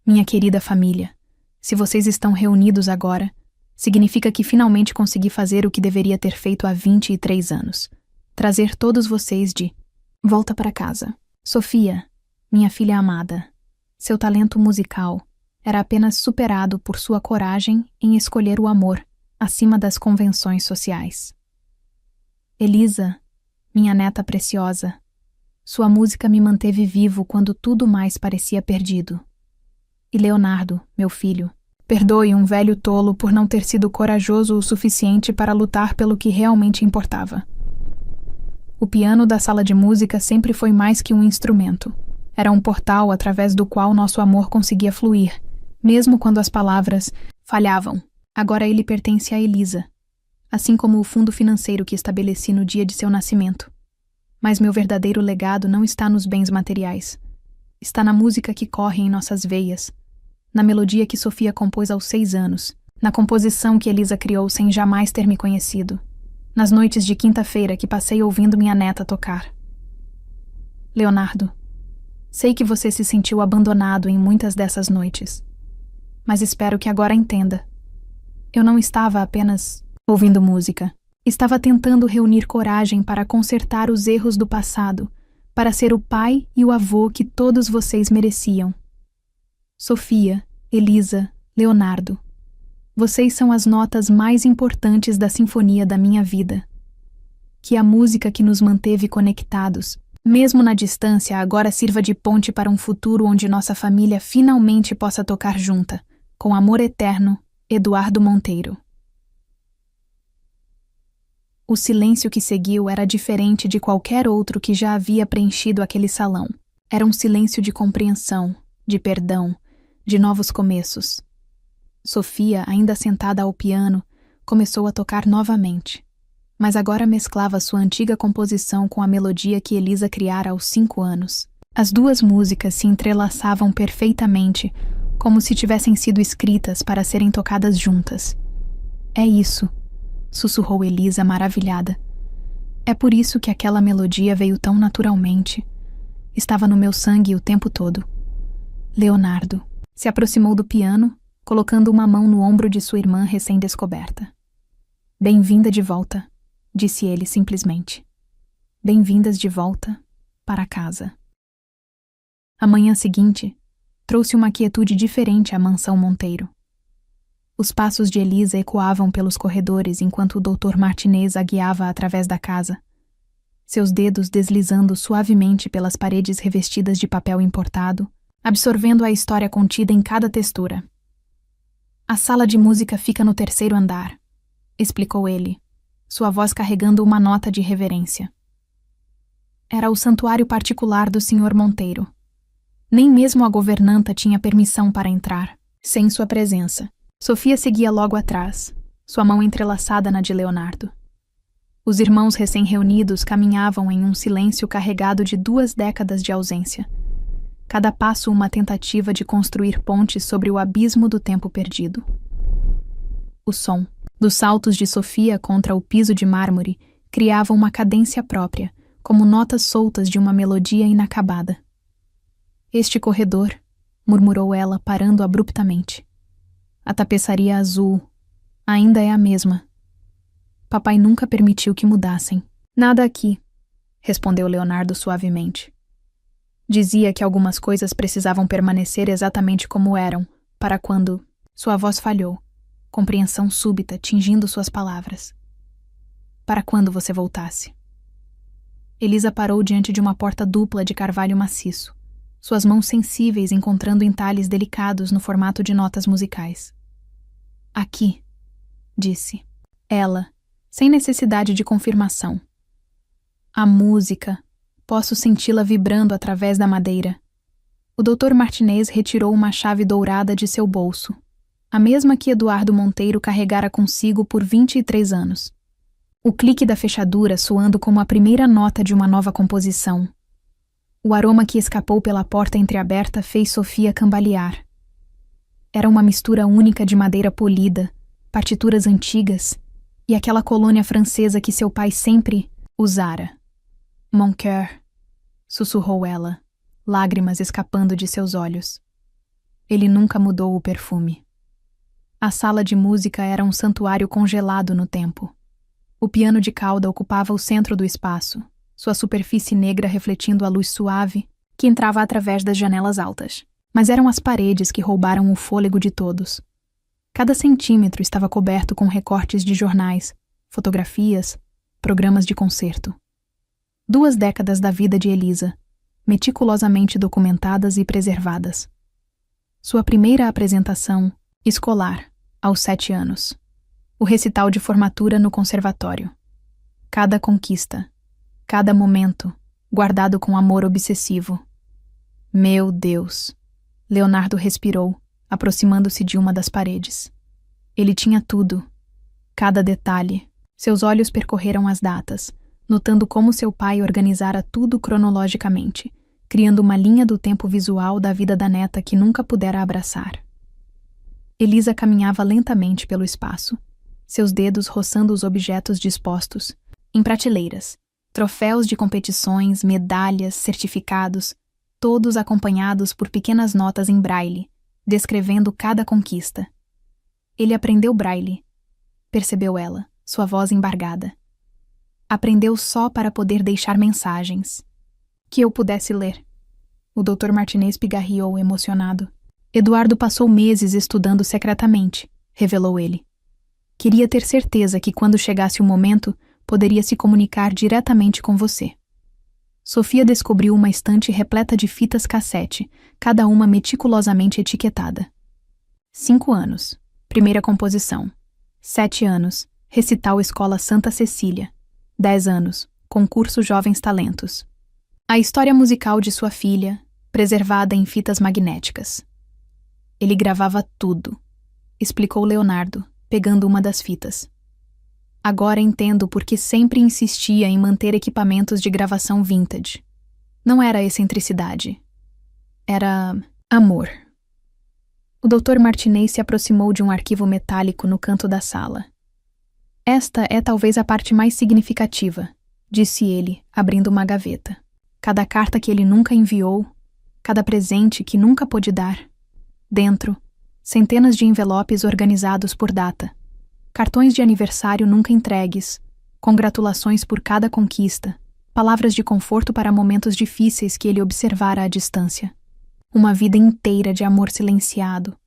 [SPEAKER 2] Minha querida família, se vocês estão reunidos agora, significa que finalmente consegui fazer o que deveria ter feito há 23 anos. Trazer todos vocês de volta para casa. Sofia, minha filha amada, seu talento musical era apenas superado por sua coragem em escolher o amor acima das convenções sociais. Elisa, minha neta preciosa, sua música me manteve vivo quando tudo mais parecia perdido. E Leonardo, meu filho, perdoe um velho tolo por não ter sido corajoso o suficiente para lutar pelo que realmente importava. O piano da sala de música sempre foi mais que um instrumento. Era um portal através do qual nosso amor conseguia fluir, mesmo quando as palavras falhavam. Agora ele pertence a Elisa, assim como o fundo financeiro que estabeleci no dia de seu nascimento. Mas meu verdadeiro legado não está nos bens materiais. Está na música que corre em nossas veias, na melodia que Sofia compôs aos 6 anos, na composição que Elisa criou sem jamais ter me conhecido, nas noites de quinta-feira que passei ouvindo minha neta tocar. Leonardo, sei que você se sentiu abandonado em muitas dessas noites, mas espero que agora entenda. Eu não estava apenas ouvindo música. Estava tentando reunir coragem para consertar os erros do passado, para ser o pai e o avô que todos vocês mereciam. Sofia, Elisa, Leonardo, vocês são as notas mais importantes da sinfonia da minha vida. Que a música que nos manteve conectados, mesmo na distância, agora sirva de ponte para um futuro onde nossa família finalmente possa tocar junta, com amor eterno, Eduardo Monteiro. O silêncio que seguiu era diferente de qualquer outro que já havia preenchido aquele salão. Era um silêncio de compreensão, de perdão, de novos começos. Sofia, ainda sentada ao piano, começou a tocar novamente, mas agora mesclava sua antiga composição com a melodia que Elisa criara aos 5 anos. As duas músicas se entrelaçavam perfeitamente, como se tivessem sido escritas para serem tocadas juntas. É isso, sussurrou Elisa maravilhada. É por isso que aquela melodia veio tão naturalmente. Estava no meu sangue o tempo todo. Leonardo se aproximou do piano colocando uma mão no ombro de sua irmã recém-descoberta. Bem-vinda de volta, disse ele simplesmente. Bem-vindas de volta para casa. A manhã seguinte trouxe uma quietude diferente à mansão Monteiro. Os passos de Elisa ecoavam pelos corredores enquanto o Dr. Martinez a guiava através da casa, seus dedos deslizando suavemente pelas paredes revestidas de papel importado, absorvendo a história contida em cada textura. A sala de música fica no 3º andar, explicou ele, sua voz carregando uma nota de reverência. Era o santuário particular do Sr. Monteiro. Nem mesmo a governanta tinha permissão para entrar, sem sua presença. Sofia seguia logo atrás, sua mão entrelaçada na de Leonardo. Os irmãos recém-reunidos caminhavam em um silêncio carregado de 2 décadas de ausência. Cada passo uma tentativa de construir pontes sobre o abismo do tempo perdido. O som dos saltos de Sofia contra o piso de mármore criava uma cadência própria, como notas soltas de uma melodia inacabada. Este corredor, murmurou ela, parando abruptamente. A tapeçaria azul ainda é a mesma. Papai nunca permitiu que mudassem. Nada aqui, respondeu Leonardo suavemente. Dizia que algumas coisas precisavam permanecer exatamente como eram, para quando sua voz falhou, compreensão súbita tingindo suas palavras. Para quando você voltasse. Elisa parou diante de uma porta dupla de carvalho maciço, suas mãos sensíveis encontrando entalhes delicados no formato de notas musicais. Aqui, disse. Ela, sem necessidade de confirmação. A música, posso senti-la vibrando através da madeira. O Dr. Martinez retirou uma chave dourada de seu bolso, a mesma que Eduardo Monteiro carregara consigo por 23 anos. O clique da fechadura soando como a primeira nota de uma nova composição. O aroma que escapou pela porta entreaberta fez Sofia cambalear. Era uma mistura única de madeira polida, partituras antigas e aquela colônia francesa que seu pai sempre usara. Mon cœur, sussurrou ela, lágrimas escapando de seus olhos. Ele nunca mudou o perfume. A sala de música era um santuário congelado no tempo. O piano de cauda ocupava o centro do espaço, sua superfície negra refletindo a luz suave que entrava através das janelas altas. Mas eram as paredes que roubaram o fôlego de todos. Cada centímetro estava coberto com recortes de jornais, fotografias, programas de concerto. 2 décadas da vida de Elisa, meticulosamente documentadas e preservadas. Sua primeira apresentação, escolar, aos 7 anos. O recital de formatura no conservatório. Cada conquista, cada momento, guardado com amor obsessivo. Meu Deus! Leonardo respirou, aproximando-se de uma das paredes. Ele tinha tudo, cada detalhe. Seus olhos percorreram as datas, notando como seu pai organizara tudo cronologicamente, criando uma linha do tempo visual da vida da neta que nunca pudera abraçar. Elisa caminhava lentamente pelo espaço, seus dedos roçando os objetos dispostos, em prateleiras, troféus de competições, medalhas, certificados, todos acompanhados por pequenas notas em braille, descrevendo cada conquista. Ele aprendeu braille, percebeu ela, sua voz embargada. Aprendeu só para poder deixar mensagens. Que eu pudesse ler. O Dr. Martinez pigarreou, emocionado. Eduardo passou meses estudando secretamente, revelou ele. Queria ter certeza que quando chegasse o momento, poderia se comunicar diretamente com você. Sofia descobriu uma estante repleta de fitas cassete, cada uma meticulosamente etiquetada. 5 anos, primeira composição. 7 anos, recital Escola Santa Cecília. 10 anos, concurso Jovens Talentos. A história musical de sua filha, preservada em fitas magnéticas. Ele gravava tudo, explicou Leonardo, pegando uma das fitas. Agora entendo por que sempre insistia em manter equipamentos de gravação vintage. Não era excentricidade. Era amor. O Dr. Martinez se aproximou de um arquivo metálico no canto da sala. Esta é talvez a parte mais significativa, disse ele, abrindo uma gaveta. Cada carta que ele nunca enviou, cada presente que nunca pôde dar. Dentro, Centenas de envelopes organizados por data. Cartões de aniversário nunca entregues. Congratulações por cada conquista. Palavras de conforto para momentos difíceis que ele observara à distância. Uma vida inteira de amor silenciado,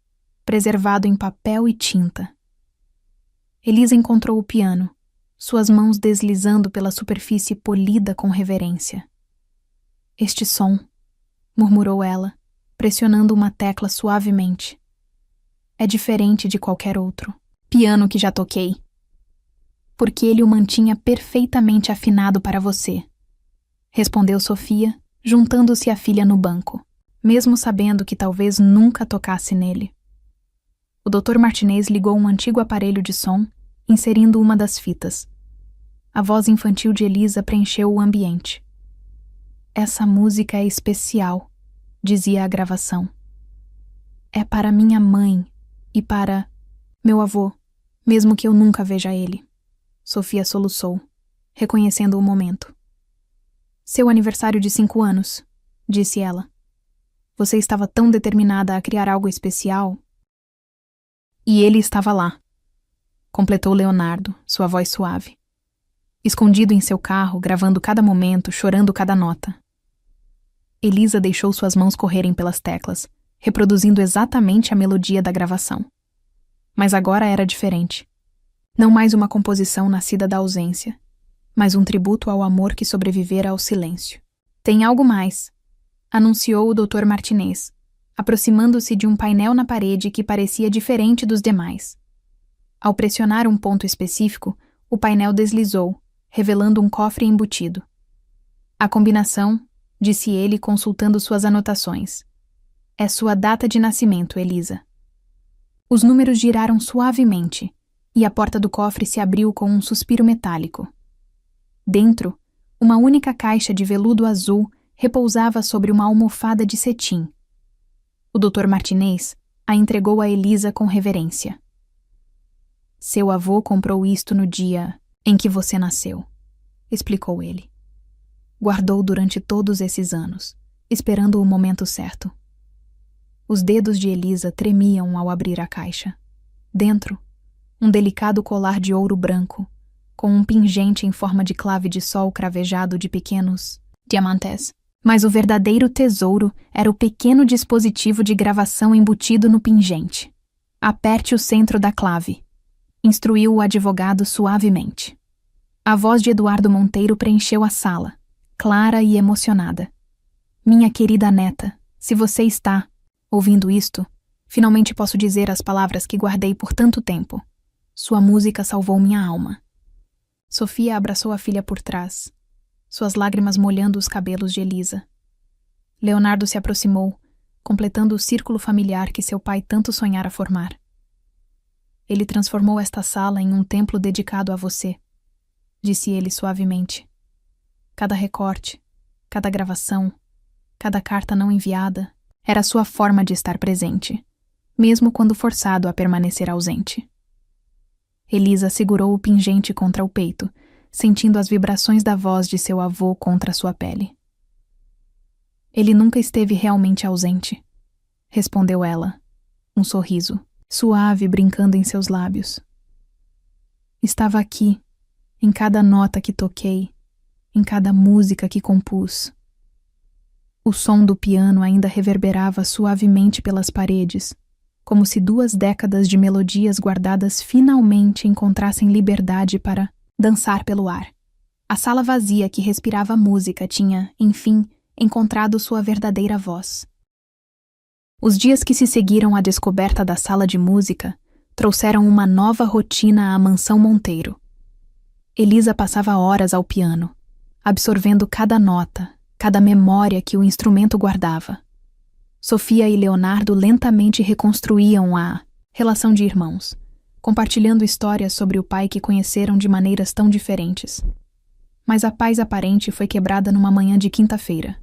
[SPEAKER 2] preservado em papel e tinta. Elisa encontrou o piano, suas mãos deslizando pela superfície polida com reverência. Este som, murmurou ela, pressionando uma tecla suavemente. É diferente de qualquer outro piano que já toquei. Porque ele o mantinha perfeitamente afinado para você, respondeu Sofia, juntando-se à filha no banco, mesmo sabendo que talvez nunca tocasse nele. O Dr. Martinez ligou um antigo aparelho de som, inserindo uma das fitas. A voz infantil de Elisa preencheu o ambiente. Essa música é especial, dizia a gravação. É para minha mãe e para meu avô, mesmo que eu nunca veja ele. Sofia soluçou, reconhecendo o momento. Seu aniversário de 5 anos, disse ela. Você estava tão determinada a criar algo especial. E ele estava lá, completou Leonardo, sua voz suave. Escondido em seu carro, gravando cada momento, chorando cada nota. Elisa deixou suas mãos correrem pelas teclas, reproduzindo exatamente a melodia da gravação. Mas agora era diferente. Não mais uma composição nascida da ausência, mas um tributo ao amor que sobrevivera ao silêncio. Tem algo mais, anunciou o Dr. Martinez, aproximando-se de um painel na parede que parecia diferente dos demais. Ao pressionar um ponto específico, o painel deslizou, revelando um cofre embutido. A combinação, disse ele consultando suas anotações. É sua data de nascimento, Elisa. Os números giraram suavemente, e a porta do cofre se abriu com um suspiro metálico. Dentro, uma única caixa de veludo azul repousava sobre uma almofada de cetim. O Dr. Martinez a entregou a Elisa com reverência. Seu avô comprou isto no dia em que você nasceu, explicou ele. Guardou durante todos esses anos, esperando o momento certo. Os dedos de Elisa tremiam ao abrir a caixa. Dentro, um delicado colar de ouro branco, com um pingente em forma de clave de sol cravejado de pequenos diamantes. Mas o verdadeiro tesouro era o pequeno dispositivo de gravação embutido no pingente. Aperte o centro da clave, instruiu o advogado suavemente. A voz de Eduardo Monteiro preencheu a sala, clara e emocionada. Minha querida neta, se você está ouvindo isto, finalmente posso dizer as palavras que guardei por tanto tempo. Sua música salvou minha alma. Sofia abraçou a filha por trás, suas lágrimas molhando os cabelos de Elisa. Leonardo se aproximou, completando o círculo familiar que seu pai tanto sonhara formar. Ele transformou esta sala em um templo dedicado a você, disse ele suavemente. Cada recorte, cada gravação, cada carta não enviada era sua forma de estar presente, mesmo quando forçado a permanecer ausente. Elisa segurou o pingente contra o peito, sentindo as vibrações da voz de seu avô contra sua pele. Ele nunca esteve realmente ausente, respondeu ela, um sorriso suave brincando em seus lábios. Estava aqui, em cada nota que toquei, em cada música que compus. O som do piano ainda reverberava suavemente pelas paredes, como se 2 décadas de melodias guardadas finalmente encontrassem liberdade para dançar pelo ar. A sala vazia que respirava música tinha, enfim, encontrado sua verdadeira voz. Os dias que se seguiram à descoberta da sala de música trouxeram uma nova rotina à mansão Monteiro. Elisa passava horas ao piano, absorvendo cada nota, cada memória que o instrumento guardava. Sofia e Leonardo lentamente reconstruíam a relação de irmãos, compartilhando histórias sobre o pai que conheceram de maneiras tão diferentes. Mas a paz aparente foi quebrada numa manhã de quinta-feira.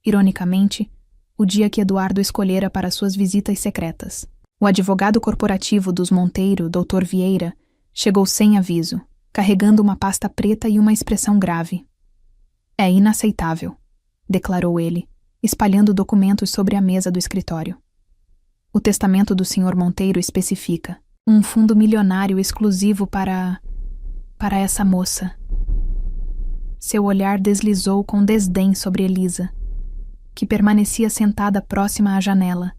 [SPEAKER 2] Ironicamente, o dia que Eduardo escolhera para suas visitas secretas. O advogado corporativo dos Monteiro, Dr. Vieira, chegou sem aviso, carregando uma pasta preta e uma expressão grave. É inaceitável, declarou ele, espalhando documentos sobre a mesa do escritório. O testamento do Sr. Monteiro especifica um fundo milionário exclusivo para essa moça. Seu olhar deslizou com desdém sobre Elisa, que permanecia sentada próxima à janela,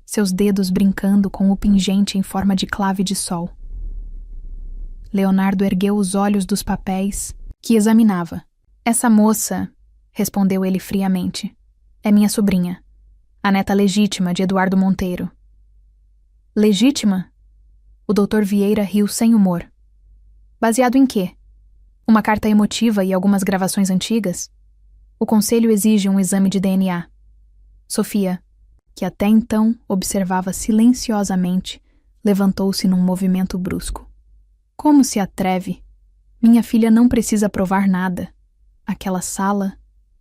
[SPEAKER 2] seus dedos brincando com o pingente em forma de clave de sol. Leonardo ergueu os olhos dos papéis que examinava. Essa moça, respondeu ele friamente, é minha sobrinha, a neta legítima de Eduardo Monteiro. Legítima? O Dr. Vieira riu sem humor. Baseado em quê? Uma carta emotiva e algumas gravações antigas? O conselho exige um exame de DNA. Sofia, que até então observava silenciosamente, levantou-se num movimento brusco. Como se atreve? Minha filha não precisa provar nada. Aquela sala,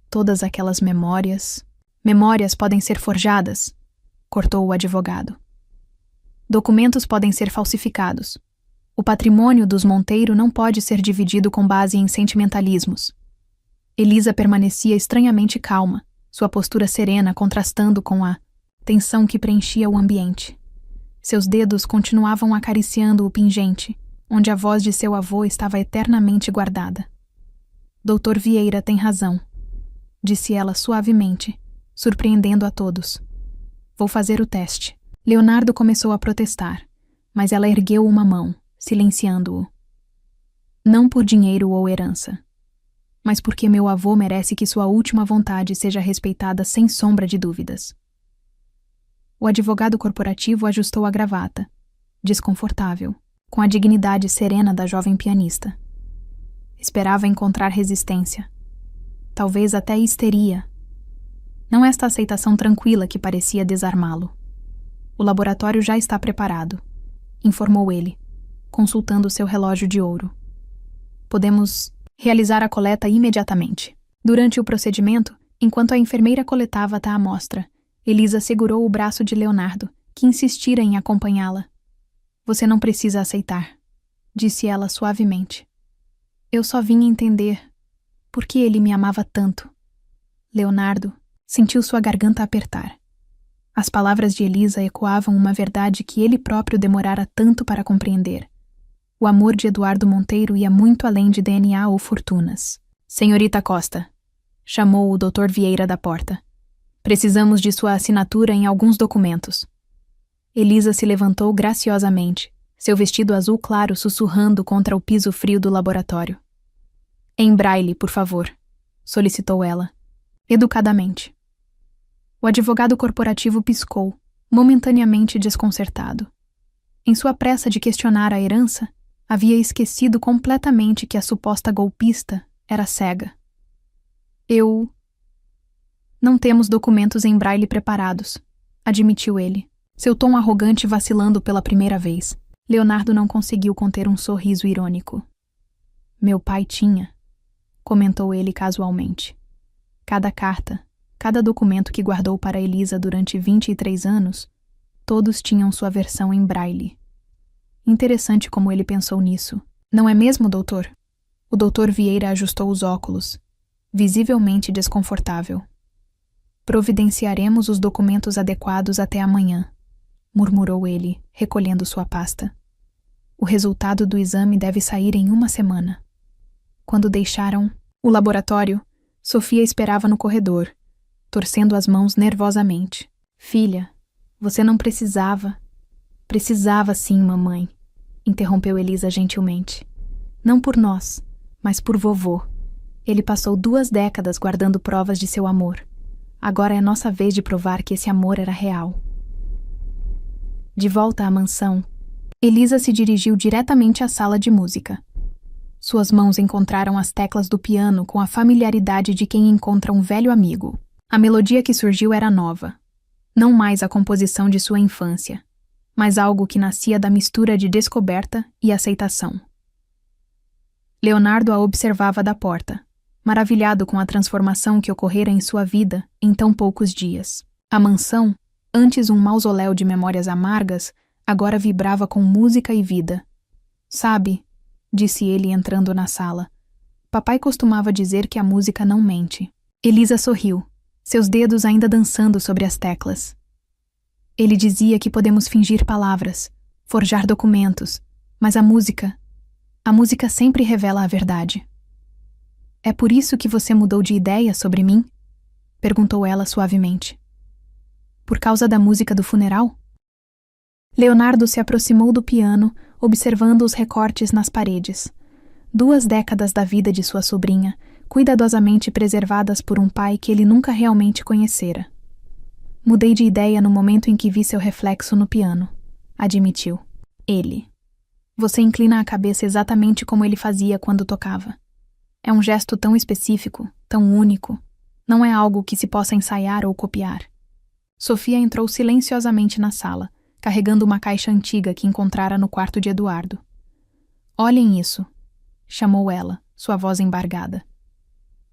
[SPEAKER 2] todas aquelas memórias... Memórias podem ser forjadas, cortou o advogado. Documentos podem ser falsificados. O patrimônio dos Monteiro não pode ser dividido com base em sentimentalismos. Elisa permanecia estranhamente calma, sua postura serena contrastando com a tensão que preenchia o ambiente. Seus dedos continuavam acariciando o pingente, onde a voz de seu avô estava eternamente guardada. Dr. Vieira tem razão, disse ela suavemente, surpreendendo a todos. Vou fazer o teste. Leonardo começou a protestar, mas ela ergueu uma mão, silenciando-o. Não por dinheiro ou herança, mas porque meu avô merece que sua última vontade seja respeitada sem sombra de dúvidas. O advogado corporativo ajustou a gravata, desconfortável, com a dignidade serena da jovem pianista. Esperava encontrar resistência, talvez até histeria. Não esta aceitação tranquila que parecia desarmá-lo. O laboratório já está preparado, informou ele, consultando seu relógio de ouro. Podemos realizar a coleta imediatamente. Durante o procedimento, enquanto a enfermeira coletava a amostra, Elisa segurou o braço de Leonardo, que insistira em acompanhá-la. Você não precisa aceitar, disse ela suavemente. Eu só vim entender por que ele me amava tanto. Leonardo sentiu sua garganta apertar. As palavras de Elisa ecoavam uma verdade que ele próprio demorara tanto para compreender. O amor de Eduardo Monteiro ia muito além de DNA ou fortunas. Senhorita Costa, chamou o Dr. Vieira da porta. Precisamos de sua assinatura em alguns documentos. Elisa se levantou graciosamente, seu vestido azul claro sussurrando contra o piso frio do laboratório. Em braille, por favor, solicitou ela, educadamente. O advogado corporativo piscou, momentaneamente desconcertado. Em sua pressa de questionar a herança, havia esquecido completamente que a suposta golpista era cega. Não temos documentos em braille preparados, admitiu ele, seu tom arrogante vacilando pela primeira vez. Leonardo não conseguiu conter um sorriso irônico. Meu pai tinha, comentou ele casualmente. Cada carta, cada documento que guardou para Elisa durante 23 anos, todos tinham sua versão em braille. Interessante como ele pensou nisso. Não é mesmo, doutor? O doutor Vieira ajustou os óculos, visivelmente desconfortável. Providenciaremos os documentos adequados até amanhã, murmurou ele, recolhendo sua pasta. O resultado do exame deve sair em 1 semana. Quando deixaram o laboratório, Sofia esperava no corredor, torcendo as mãos nervosamente. Filha, você não precisava. Precisava sim, mamãe, interrompeu Elisa gentilmente. Não por nós, mas por vovô. Ele passou 2 décadas guardando provas de seu amor. Agora é nossa vez de provar que esse amor era real. De volta à mansão, Elisa se dirigiu diretamente à sala de música. Suas mãos encontraram as teclas do piano com a familiaridade de quem encontra um velho amigo. A melodia que surgiu era nova. Não mais a composição de sua infância, mas algo que nascia da mistura de descoberta e aceitação. Leonardo a observava da porta, maravilhado com a transformação que ocorrera em sua vida em tão poucos dias. A mansão, antes um mausoléu de memórias amargas, agora vibrava com música e vida. Sabe, disse ele entrando na sala, papai costumava dizer que a música não mente. Elisa sorriu, seus dedos ainda dançando sobre as teclas. Ele dizia que podemos fingir palavras, forjar documentos, mas a música sempre revela a verdade. É por isso que você mudou de ideia sobre mim? Perguntou ela suavemente. Por causa da música do funeral? Leonardo se aproximou do piano, observando os recortes nas paredes. 2 décadas da vida de sua sobrinha, cuidadosamente preservadas por um pai que ele nunca realmente conhecera. Mudei de ideia no momento em que vi seu reflexo no piano, admitiu. Ele. Você inclina a cabeça exatamente como ele fazia quando tocava. É um gesto tão específico, tão único. Não é algo que se possa ensaiar ou copiar. Sofia entrou silenciosamente na sala, carregando uma caixa antiga que encontrara no quarto de Eduardo. Olhem isso, chamou ela, sua voz embargada.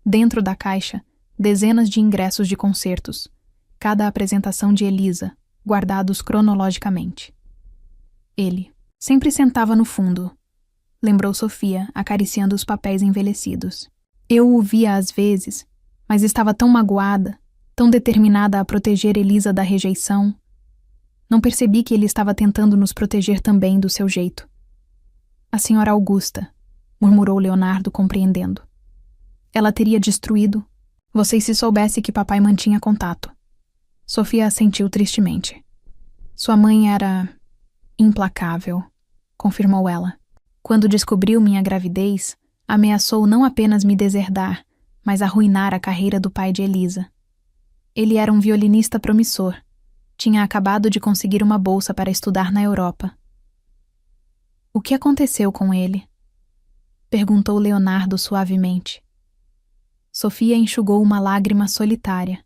[SPEAKER 2] Dentro da caixa, dezenas de ingressos de concertos, cada apresentação de Elisa, guardados cronologicamente. Ele sempre sentava no fundo, lembrou Sofia, acariciando os papéis envelhecidos. Eu o via às vezes, mas estava tão magoada, tão determinada a proteger Elisa da rejeição. Não percebi que ele estava tentando nos proteger também do seu jeito. A senhora Augusta, murmurou Leonardo, compreendendo. Ela teria destruído. Vocês se soubesse que papai mantinha contato. Sofia assentiu tristemente. Sua mãe era implacável, confirmou ela. Quando descobriu minha gravidez, ameaçou não apenas me deserdar, mas arruinar a carreira do pai de Elisa. Ele era um violinista promissor. Tinha acabado de conseguir uma bolsa para estudar na Europa. O que aconteceu com ele? Perguntou Leonardo suavemente. Sofia enxugou uma lágrima solitária.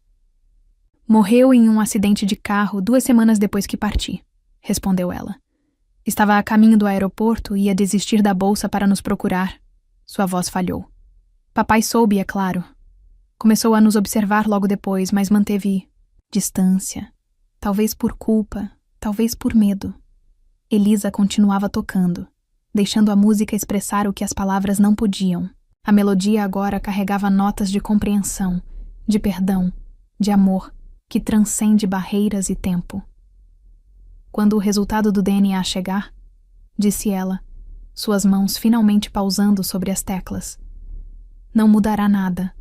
[SPEAKER 2] Morreu em um acidente de carro 2 semanas depois que parti, respondeu ela. Estava a caminho do aeroporto e ia desistir da bolsa para nos procurar. Sua voz falhou. Papai soube, é claro. Começou a nos observar logo depois, mas manteve distância. Talvez por culpa, talvez por medo. Elisa continuava tocando, deixando a música expressar o que as palavras não podiam. A melodia agora carregava notas de compreensão, de perdão, de amor, que transcende barreiras e tempo. Quando o resultado do DNA chegar, disse ela, suas mãos finalmente pausando sobre as teclas. Não mudará nada.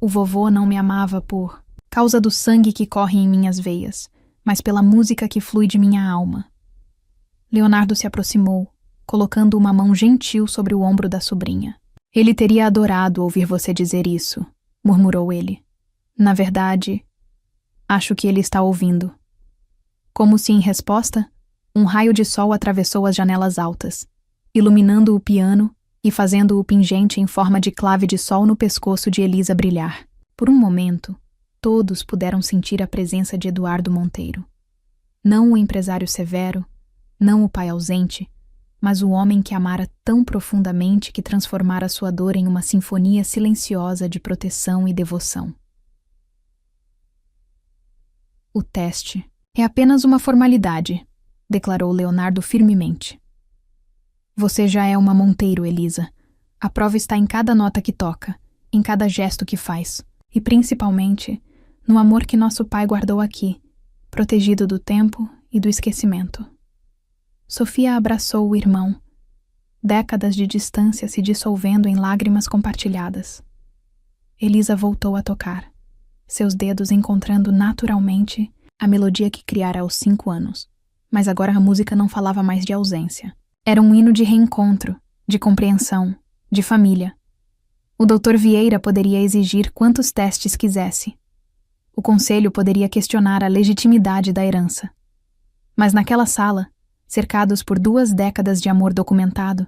[SPEAKER 2] O vovô não me amava por causa do sangue que corre em minhas veias, mas pela música que flui de minha alma. Leonardo se aproximou, colocando uma mão gentil sobre o ombro da sobrinha. Ele teria adorado ouvir você dizer isso, murmurou ele. Na verdade, acho que ele está ouvindo. Como se em resposta, um raio de sol atravessou as janelas altas, iluminando o piano e fazendo o pingente em forma de clave de sol no pescoço de Elisa brilhar. Por um momento, todos puderam sentir a presença de Eduardo Monteiro. Não o empresário severo, não o pai ausente, mas o homem que amara tão profundamente que transformara sua dor em uma sinfonia silenciosa de proteção e devoção. O teste é apenas uma formalidade, declarou Leonardo firmemente. Você já é uma Monteiro, Elisa. A prova está em cada nota que toca, em cada gesto que faz, e principalmente no amor que nosso pai guardou aqui, protegido do tempo e do esquecimento. Sofia abraçou o irmão, décadas de distância se dissolvendo em lágrimas compartilhadas. Elisa voltou a tocar, seus dedos encontrando naturalmente a melodia que criara aos 5 anos. Mas agora a música não falava mais de ausência. Era um hino de reencontro, de compreensão, de família. O Dr. Vieira poderia exigir quantos testes quisesse. O conselho poderia questionar a legitimidade da herança. Mas naquela sala, cercados por 2 décadas de amor documentado,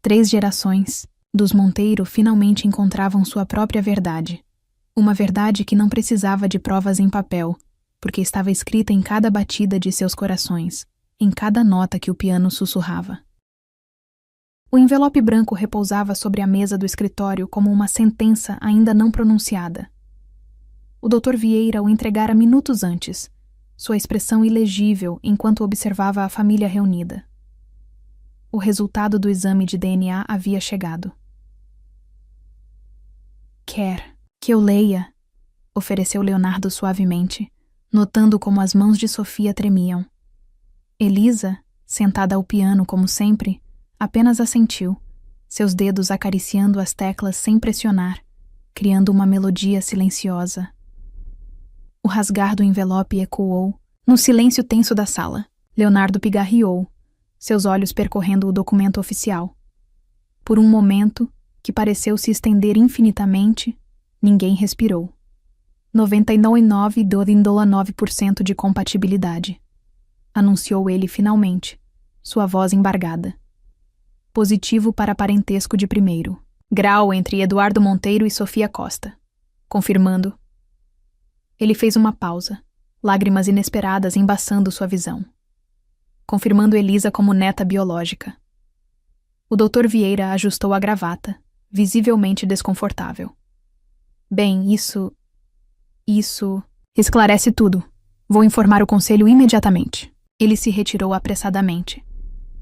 [SPEAKER 2] 3 gerações, dos Monteiro finalmente encontravam sua própria verdade. Uma verdade que não precisava de provas em papel, porque estava escrita em cada batida de seus corações, em cada nota que o piano sussurrava. O envelope branco repousava sobre a mesa do escritório como uma sentença ainda não pronunciada. O Dr. Vieira o entregara minutos antes, sua expressão ilegível enquanto observava a família reunida. O resultado do exame de DNA havia chegado. Quer que eu leia? Ofereceu Leonardo suavemente, notando como as mãos de Sofia tremiam. Elisa, sentada ao piano como sempre, apenas assentiu, seus dedos acariciando as teclas sem pressionar, criando uma melodia silenciosa. O rasgar do envelope ecoou no silêncio tenso da sala. Leonardo pigarreou, seus olhos percorrendo o documento oficial. Por um momento, que pareceu se estender infinitamente, ninguém respirou. 99,9% de compatibilidade, anunciou ele finalmente, sua voz embargada. Positivo para parentesco de primeiro. Grau entre Eduardo Monteiro e Sofia Costa. Confirmando. Ele fez uma pausa, lágrimas inesperadas embaçando sua visão. Confirmando Elisa como neta biológica. O Dr. Vieira ajustou a gravata, visivelmente desconfortável. Bem, isso esclarece tudo. Vou informar o conselho imediatamente. Ele se retirou apressadamente,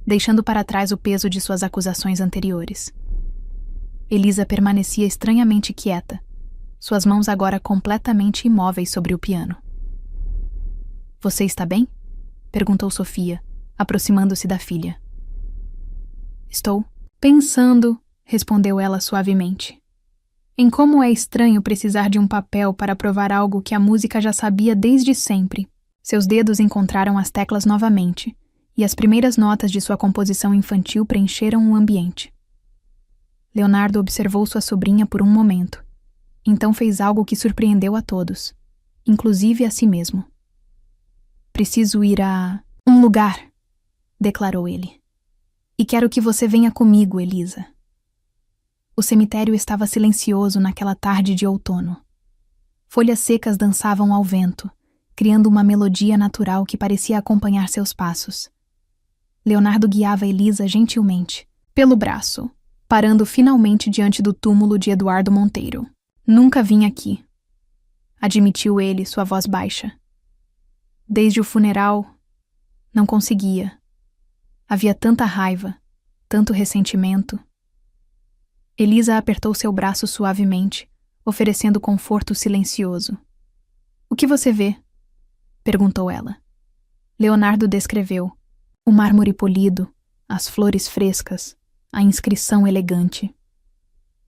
[SPEAKER 2] deixando para trás o peso de suas acusações anteriores. Elisa permanecia estranhamente quieta, suas mãos agora completamente imóveis sobre o piano. Você está bem? Perguntou Sofia, aproximando-se da filha. Estou pensando, respondeu ela suavemente, em como é estranho precisar de um papel para provar algo que a música já sabia desde sempre. Seus dedos encontraram as teclas novamente, e as primeiras notas de sua composição infantil preencheram o ambiente. Leonardo observou sua sobrinha por um momento. Então fez algo que surpreendeu a todos, inclusive a si mesmo. Preciso ir a um lugar, declarou ele. E quero que você venha comigo, Elisa. O cemitério estava silencioso naquela tarde de outono. Folhas secas dançavam ao vento, criando uma melodia natural que parecia acompanhar seus passos. Leonardo guiava Elisa gentilmente, pelo braço, parando finalmente diante do túmulo de Eduardo Monteiro. Nunca vim aqui, admitiu ele, sua voz baixa. Desde o funeral, não conseguia. Havia tanta raiva, tanto ressentimento. Elisa apertou seu braço suavemente, oferecendo conforto silencioso. O que você vê? Perguntou ela. Leonardo descreveu o mármore polido, as flores frescas, a inscrição elegante.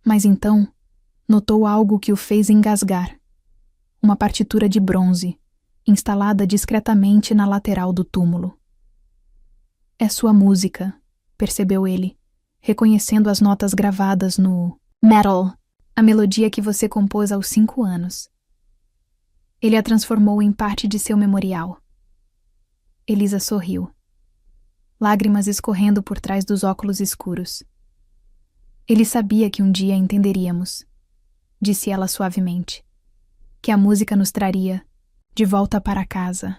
[SPEAKER 2] Mas então, notou algo que o fez engasgar. Uma partitura de bronze, instalada discretamente na lateral do túmulo. É sua música, percebeu ele, reconhecendo as notas gravadas no metal, a melodia que você compôs aos 5 anos. Ele a transformou em parte de seu memorial. Elisa sorriu, lágrimas escorrendo por trás dos óculos escuros. Ele sabia que um dia entenderíamos, disse ela suavemente, que a música nos traria de volta para casa.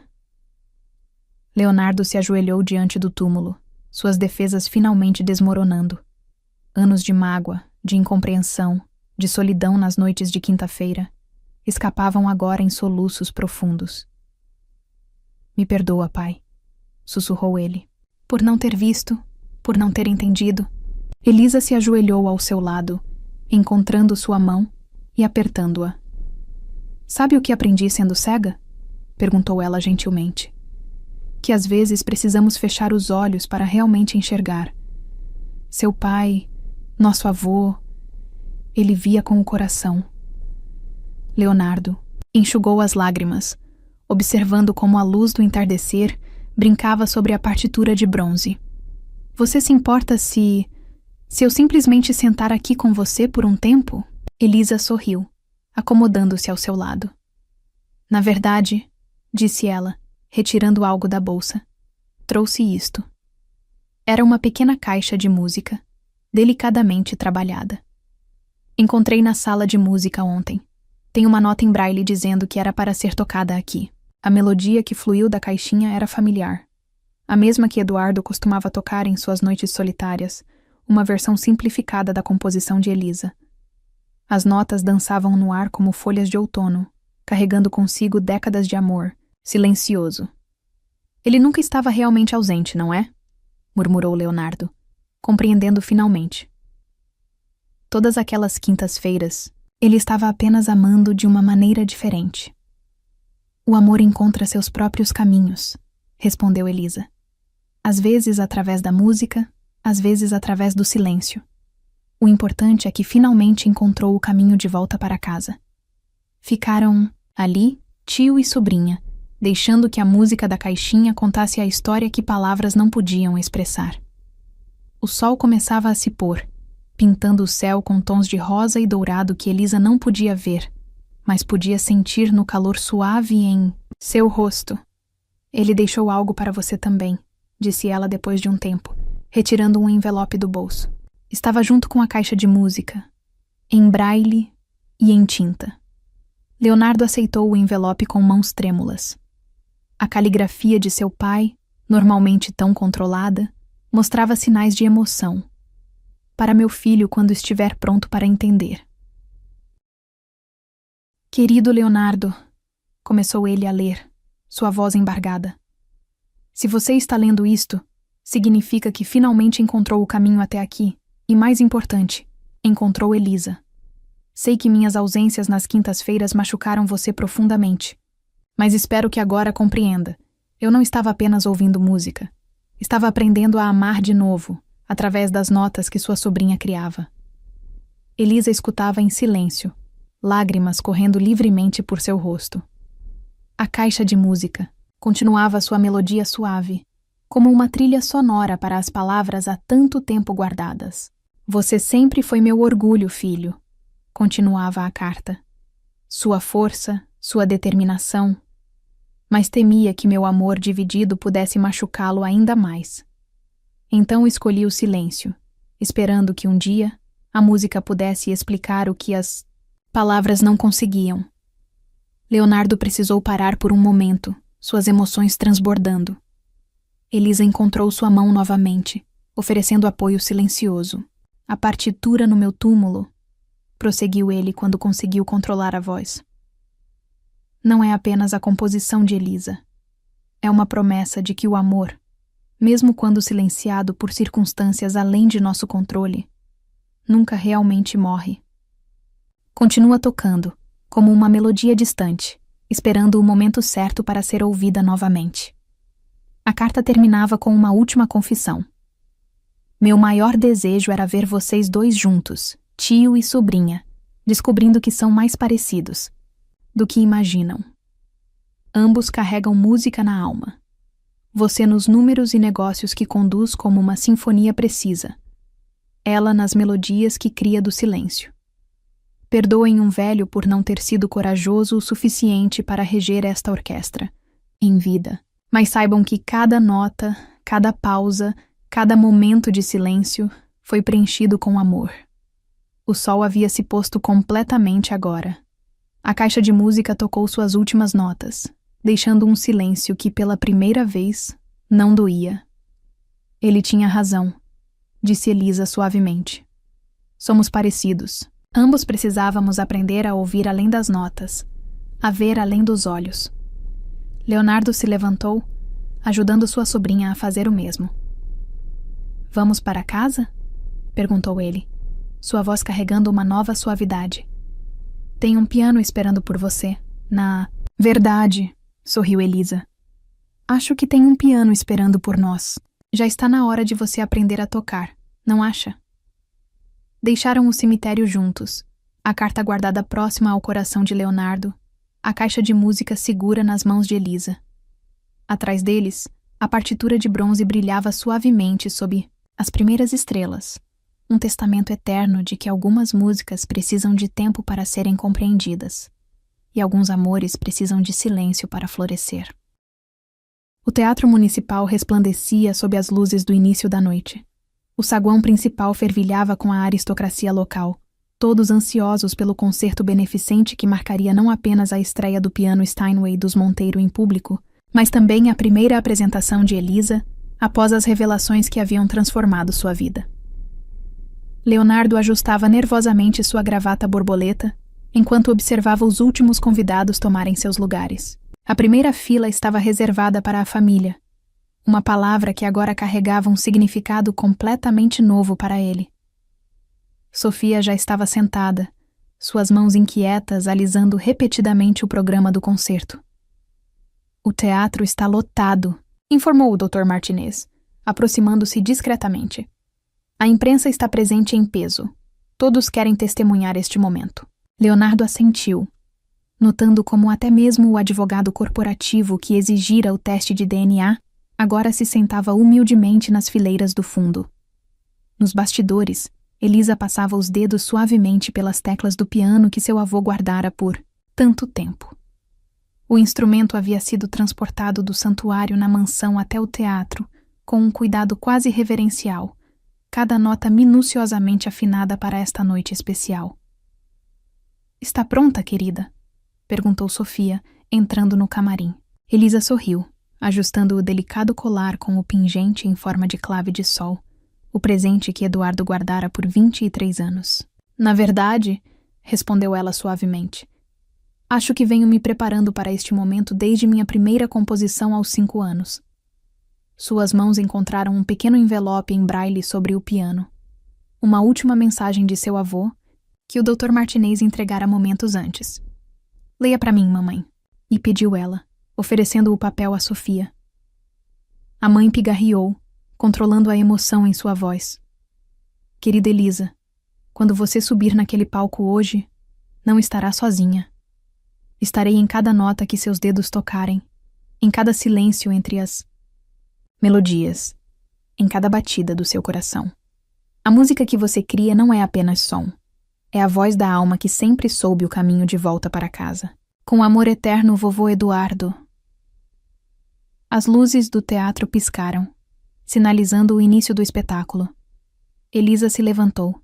[SPEAKER 2] Leonardo se ajoelhou diante do túmulo, suas defesas finalmente desmoronando. Anos de mágoa, de incompreensão, de solidão nas noites de quinta-feira, escapavam agora em soluços profundos. Me perdoa, pai, sussurrou ele, por não ter visto, por não ter entendido. Elisa se ajoelhou ao seu lado, encontrando sua mão e apertando-a. Sabe o que aprendi sendo cega? Perguntou ela gentilmente. Que às vezes precisamos fechar os olhos para realmente enxergar. Seu pai, nosso avô, ele via com o coração. Leonardo enxugou as lágrimas, observando como a luz do entardecer brincava sobre a partitura de bronze. Você se importa se eu simplesmente sentar aqui com você por um tempo? Elisa sorriu, acomodando-se ao seu lado. Na verdade, disse ela, retirando algo da bolsa, trouxe isto. Era uma pequena caixa de música, delicadamente trabalhada. Encontrei na sala de música ontem. Tem uma nota em braille dizendo que era para ser tocada aqui. A melodia que fluiu da caixinha era familiar. A mesma que Eduardo costumava tocar em suas noites solitárias, uma versão simplificada da composição de Elisa. As notas dançavam no ar como folhas de outono, carregando consigo décadas de amor, silencioso. Ele nunca estava realmente ausente, não é? Murmurou Leonardo, compreendendo finalmente. Todas aquelas quintas-feiras, ele estava apenas amando de uma maneira diferente. O amor encontra seus próprios caminhos, respondeu Elisa. Às vezes através da música, às vezes através do silêncio. O importante é que finalmente encontrou o caminho de volta para casa. Ficaram ali, tio e sobrinha, deixando que a música da caixinha contasse a história que palavras não podiam expressar. O sol começava a se pôr, pintando o céu com tons de rosa e dourado que Elisa não podia ver, mas podia sentir no calor suave em seu rosto. Ele deixou algo para você também, disse ela depois de um tempo, retirando um envelope do bolso. Estava junto com a caixa de música, em braille e em tinta. Leonardo aceitou o envelope com mãos trêmulas. A caligrafia de seu pai, normalmente tão controlada, mostrava sinais de emoção. Para meu filho quando estiver pronto para entender. Querido Leonardo, começou ele a ler, sua voz embargada. Se você está lendo isto, significa que finalmente encontrou o caminho até aqui. E mais importante, encontrou Elisa. Sei que minhas ausências nas quintas-feiras machucaram você profundamente. Mas espero que agora compreenda. Eu não estava apenas ouvindo música. Estava aprendendo a amar de novo, através das notas que sua sobrinha criava. Elisa escutava em silêncio, lágrimas correndo livremente por seu rosto. A caixa de música continuava sua melodia suave, como uma trilha sonora para as palavras há tanto tempo guardadas. Você sempre foi meu orgulho, filho, continuava a carta. Sua força, sua determinação. Mas temia que meu amor dividido pudesse machucá-lo ainda mais. Então escolhi o silêncio, esperando que um dia a música pudesse explicar o que as palavras não conseguiam. Leonardo precisou parar por um momento, suas emoções transbordando. Elisa encontrou sua mão novamente, oferecendo apoio silencioso. A partitura no meu túmulo, prosseguiu ele quando conseguiu controlar a voz. Não é apenas a composição de Elisa. É uma promessa de que o amor, mesmo quando silenciado por circunstâncias além de nosso controle, nunca realmente morre. Continua tocando, como uma melodia distante, esperando o momento certo para ser ouvida novamente. A carta terminava com uma última confissão. Meu maior desejo era ver vocês dois juntos, tio e sobrinha, descobrindo que são mais parecidos do que imaginam. Ambos carregam música na alma. Você nos números e negócios que conduz como uma sinfonia precisa. Ela nas melodias que cria do silêncio. Perdoem um velho por não ter sido corajoso o suficiente para reger esta orquestra, em vida. Mas saibam que cada nota, cada pausa, cada momento de silêncio foi preenchido com amor. O sol havia se posto completamente agora. A caixa de música tocou suas últimas notas, deixando um silêncio que, pela primeira vez, não doía. Ele tinha razão, disse Elisa suavemente. Somos parecidos. Ambos precisávamos aprender a ouvir além das notas, a ver além dos olhos. Leonardo se levantou, ajudando sua sobrinha a fazer o mesmo. Vamos para casa? Perguntou ele, sua voz carregando uma nova suavidade. Tem um piano esperando por você. Na verdade, sorriu Elisa. Acho que tem um piano esperando por nós. Já está na hora de você aprender a tocar, não acha? Deixaram o cemitério juntos, a carta guardada próxima ao coração de Leonardo, a caixa de música segura nas mãos de Elisa. Atrás deles, a partitura de bronze brilhava suavemente sob as primeiras estrelas, um testamento eterno de que algumas músicas precisam de tempo para serem compreendidas, e alguns amores precisam de silêncio para florescer. O teatro municipal resplandecia sob as luzes do início da noite. O saguão principal fervilhava com a aristocracia local, todos ansiosos pelo concerto beneficente que marcaria não apenas a estreia do piano Steinway dos Monteiro em público, mas também a primeira apresentação de Elisa após as revelações que haviam transformado sua vida. Leonardo ajustava nervosamente sua gravata borboleta enquanto observava os últimos convidados tomarem seus lugares. A primeira fila estava reservada para a família, uma palavra que agora carregava um significado completamente novo para ele. Sofia já estava sentada, suas mãos inquietas alisando repetidamente o programa do concerto. O teatro está lotado, informou o Dr. Martinez, aproximando-se discretamente. A imprensa está presente em peso. Todos querem testemunhar este momento. Leonardo assentiu, notando como até mesmo o advogado corporativo que exigira o teste de DNA agora se sentava humildemente nas fileiras do fundo. Nos bastidores, Elisa passava os dedos suavemente pelas teclas do piano que seu avô guardara por tanto tempo. O instrumento havia sido transportado do santuário na mansão até o teatro, com um cuidado quase reverencial, cada nota minuciosamente afinada para esta noite especial. "Está pronta, querida?" perguntou Sofia, entrando no camarim. Elisa sorriu, ajustando o delicado colar com o pingente em forma de clave de sol, o presente que Eduardo guardara por 23 anos. "Na verdade," respondeu ela suavemente, "acho que venho me preparando para este momento desde minha primeira composição aos 5 anos." Suas mãos encontraram um pequeno envelope em braille sobre o piano. Uma última mensagem de seu avô, que o Dr. Martinez entregara momentos antes. "Leia para mim, mamãe," e pediu ela, oferecendo o papel a Sofia. A mãe pigarreou, controlando a emoção em sua voz. "Querida Elisa, quando você subir naquele palco hoje, não estará sozinha. Estarei em cada nota que seus dedos tocarem, em cada silêncio entre as melodias, em cada batida do seu coração. A música que você cria não é apenas som. É a voz da alma que sempre soube o caminho de volta para casa. Com amor eterno, vovô Eduardo." As luzes do teatro piscaram, sinalizando o início do espetáculo. Elisa se levantou,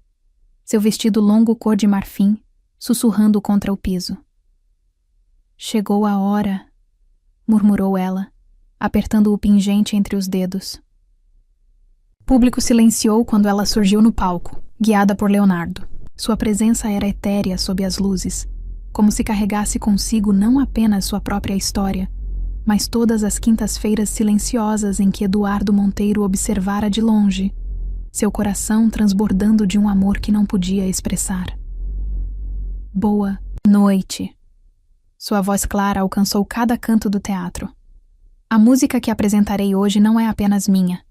[SPEAKER 2] seu vestido longo cor de marfim, sussurrando contra o piso. "Chegou a hora," murmurou ela, apertando o pingente entre os dedos. O público silenciou quando ela surgiu no palco, guiada por Leonardo. Sua presença era etérea sob as luzes, como se carregasse consigo não apenas sua própria história, mas todas as quintas-feiras silenciosas em que Eduardo Monteiro observara de longe, seu coração transbordando de um amor que não podia expressar. "Boa noite." Sua voz clara alcançou cada canto do teatro. "A música que apresentarei hoje não é apenas minha.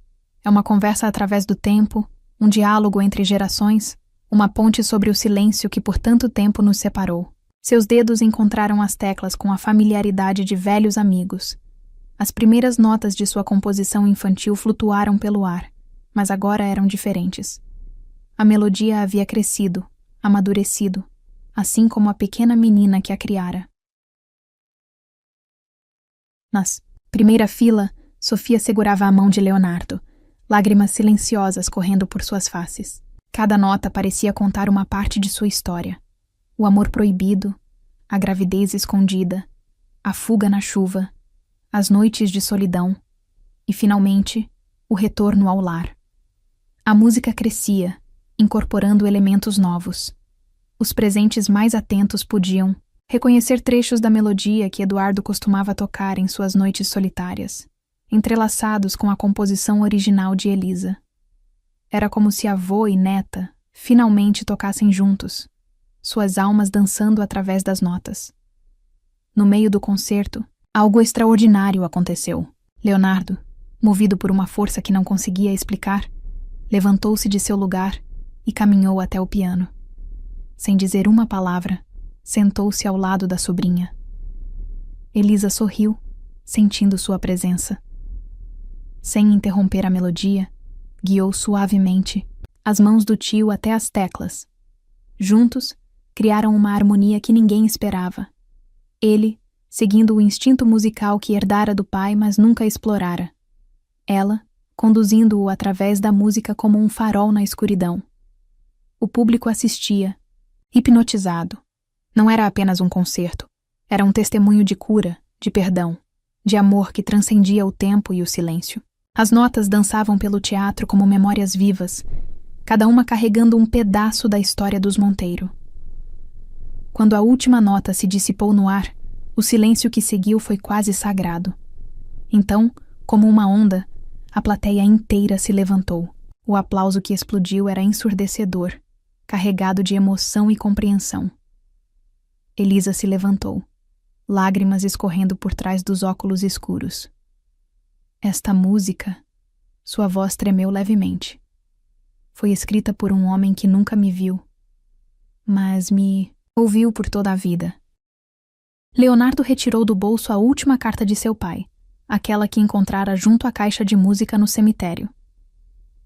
[SPEAKER 2] É uma conversa através do tempo, um diálogo entre gerações, uma ponte sobre o silêncio que por tanto tempo nos separou." Seus dedos encontraram as teclas com a familiaridade de velhos amigos. As primeiras notas de sua composição infantil flutuaram pelo ar, mas agora eram diferentes. A melodia havia crescido, amadurecido, assim como a pequena menina que a criara. Na primeira fila, Sofia segurava a mão de Leonardo, lágrimas silenciosas correndo por suas faces. Cada nota parecia contar uma parte de sua história. O amor proibido, a gravidez escondida, a fuga na chuva, as noites de solidão e, finalmente, o retorno ao lar. A música crescia, incorporando elementos novos. Os presentes mais atentos podiam reconhecer trechos da melodia que Eduardo costumava tocar em suas noites solitárias, entrelaçados com a composição original de Elisa. Era como se avô e neta finalmente tocassem juntos, suas almas dançando através das notas. No meio do concerto, algo extraordinário aconteceu. Leonardo, movido por uma força que não conseguia explicar, levantou-se de seu lugar e caminhou até o piano. Sem dizer uma palavra, sentou-se ao lado da sobrinha. Elisa sorriu, sentindo sua presença. Sem interromper a melodia, guiou suavemente as mãos do tio até as teclas. Juntos, criaram uma harmonia que ninguém esperava. Ele, seguindo o instinto musical que herdara do pai, mas nunca explorara. Ela, conduzindo-o através da música como um farol na escuridão. O público assistia, hipnotizado. Não era apenas um concerto. Era um testemunho de cura, de perdão, de amor que transcendia o tempo e o silêncio. As notas dançavam pelo teatro como memórias vivas, cada uma carregando um pedaço da história dos Monteiro. Quando a última nota se dissipou no ar, o silêncio que seguiu foi quase sagrado. Então, como uma onda, a plateia inteira se levantou. O aplauso que explodiu era ensurdecedor, carregado de emoção e compreensão. Elisa se levantou, lágrimas escorrendo por trás dos óculos escuros. Esta música, sua voz tremeu levemente. Foi escrita por um homem que nunca me viu, mas me ouviu por toda a vida. Leonardo retirou do bolso a última carta de seu pai, aquela que encontrara junto à caixa de música no cemitério.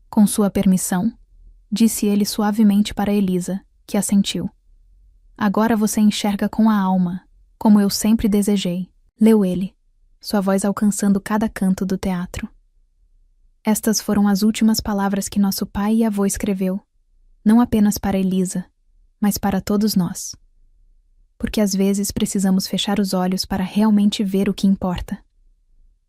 [SPEAKER 2] Com sua permissão, disse ele suavemente para Elisa, que assentiu. Agora você enxerga com a alma, como eu sempre desejei, leu ele, sua voz alcançando cada canto do teatro. Estas foram as últimas palavras que nosso pai e avô escreveu, não apenas para Elisa, mas para todos nós. Porque às vezes precisamos fechar os olhos para realmente ver o que importa.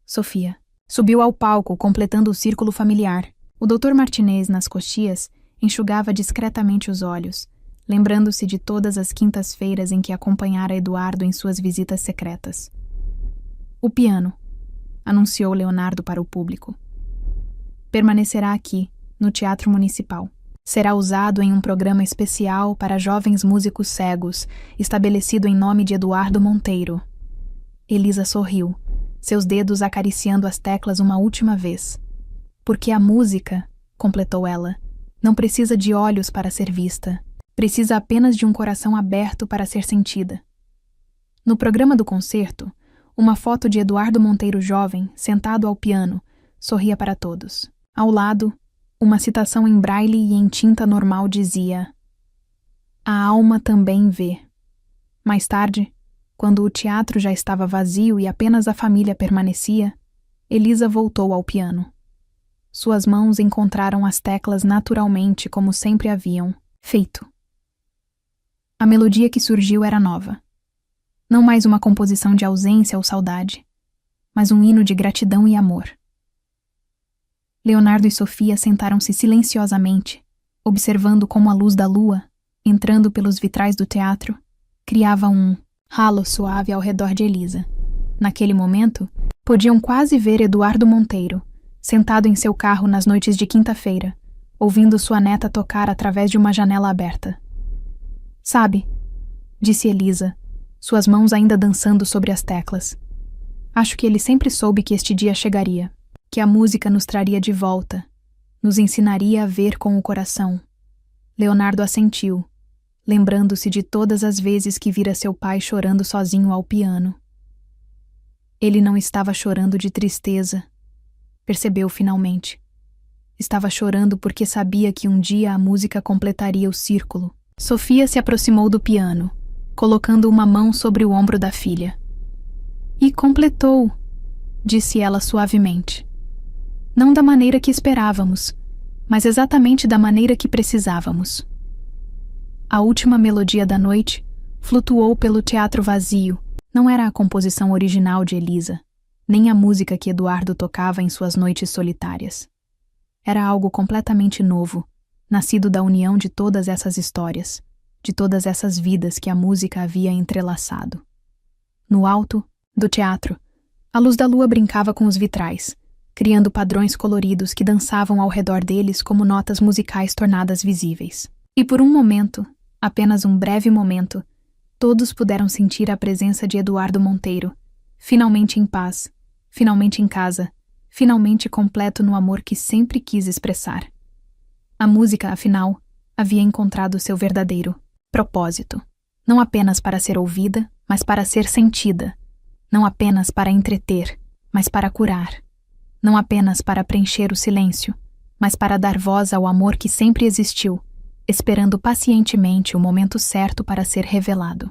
[SPEAKER 2] Sofia subiu ao palco, completando o círculo familiar. O Dr. Martinez, nas coxias, enxugava discretamente os olhos, lembrando-se de todas as quintas-feiras em que acompanhara Eduardo em suas visitas secretas. O piano, anunciou Leonardo para o público. Permanecerá aqui, no Teatro Municipal. Será usado em um programa especial para jovens músicos cegos, estabelecido em nome de Eduardo Monteiro. Elisa sorriu, seus dedos acariciando as teclas uma última vez. Porque a música, completou ela, não precisa de olhos para ser vista. Precisa apenas de um coração aberto para ser sentida. No programa do concerto, uma foto de Eduardo Monteiro jovem, sentado ao piano, sorria para todos. Ao lado, uma citação em braille e em tinta normal dizia: A alma também vê. Mais tarde, quando o teatro já estava vazio e apenas a família permanecia, Elisa voltou ao piano. Suas mãos encontraram as teclas naturalmente como sempre haviam feito. A melodia que surgiu era nova. Não mais uma composição de ausência ou saudade, mas um hino de gratidão e amor. Leonardo e Sofia sentaram-se silenciosamente, observando como a luz da lua, entrando pelos vitrais do teatro, criava um halo suave ao redor de Elisa. Naquele momento, podiam quase ver Eduardo Monteiro, sentado em seu carro nas noites de quinta-feira, ouvindo sua neta tocar através de uma janela aberta. Sabe, disse Elisa, suas mãos ainda dançando sobre as teclas. Acho que ele sempre soube que este dia chegaria, que a música nos traria de volta, nos ensinaria a ver com o coração. Leonardo assentiu, lembrando-se de todas as vezes que vira seu pai chorando sozinho ao piano. Ele não estava chorando de tristeza, percebeu finalmente. Estava chorando porque sabia que um dia a música completaria o círculo. Sofia se aproximou do piano, colocando uma mão sobre o ombro da filha. E completou, disse ela suavemente. Não da maneira que esperávamos, mas exatamente da maneira que precisávamos. A última melodia da noite flutuou pelo teatro vazio. Não era a composição original de Elisa, nem a música que Eduardo tocava em suas noites solitárias. Era algo completamente novo, nascido da união de todas essas histórias, de todas essas vidas que a música havia entrelaçado. No alto do teatro, a luz da lua brincava com os vitrais, criando padrões coloridos que dançavam ao redor deles como notas musicais tornadas visíveis. E por um momento, apenas um breve momento, todos puderam sentir a presença de Eduardo Monteiro, finalmente em paz, finalmente em casa, finalmente completo no amor que sempre quis expressar. A música, afinal, havia encontrado seu verdadeiro propósito, não apenas para ser ouvida, mas para ser sentida, não apenas para entreter, mas para curar, não apenas para preencher o silêncio, mas para dar voz ao amor que sempre existiu, esperando pacientemente o momento certo para ser revelado.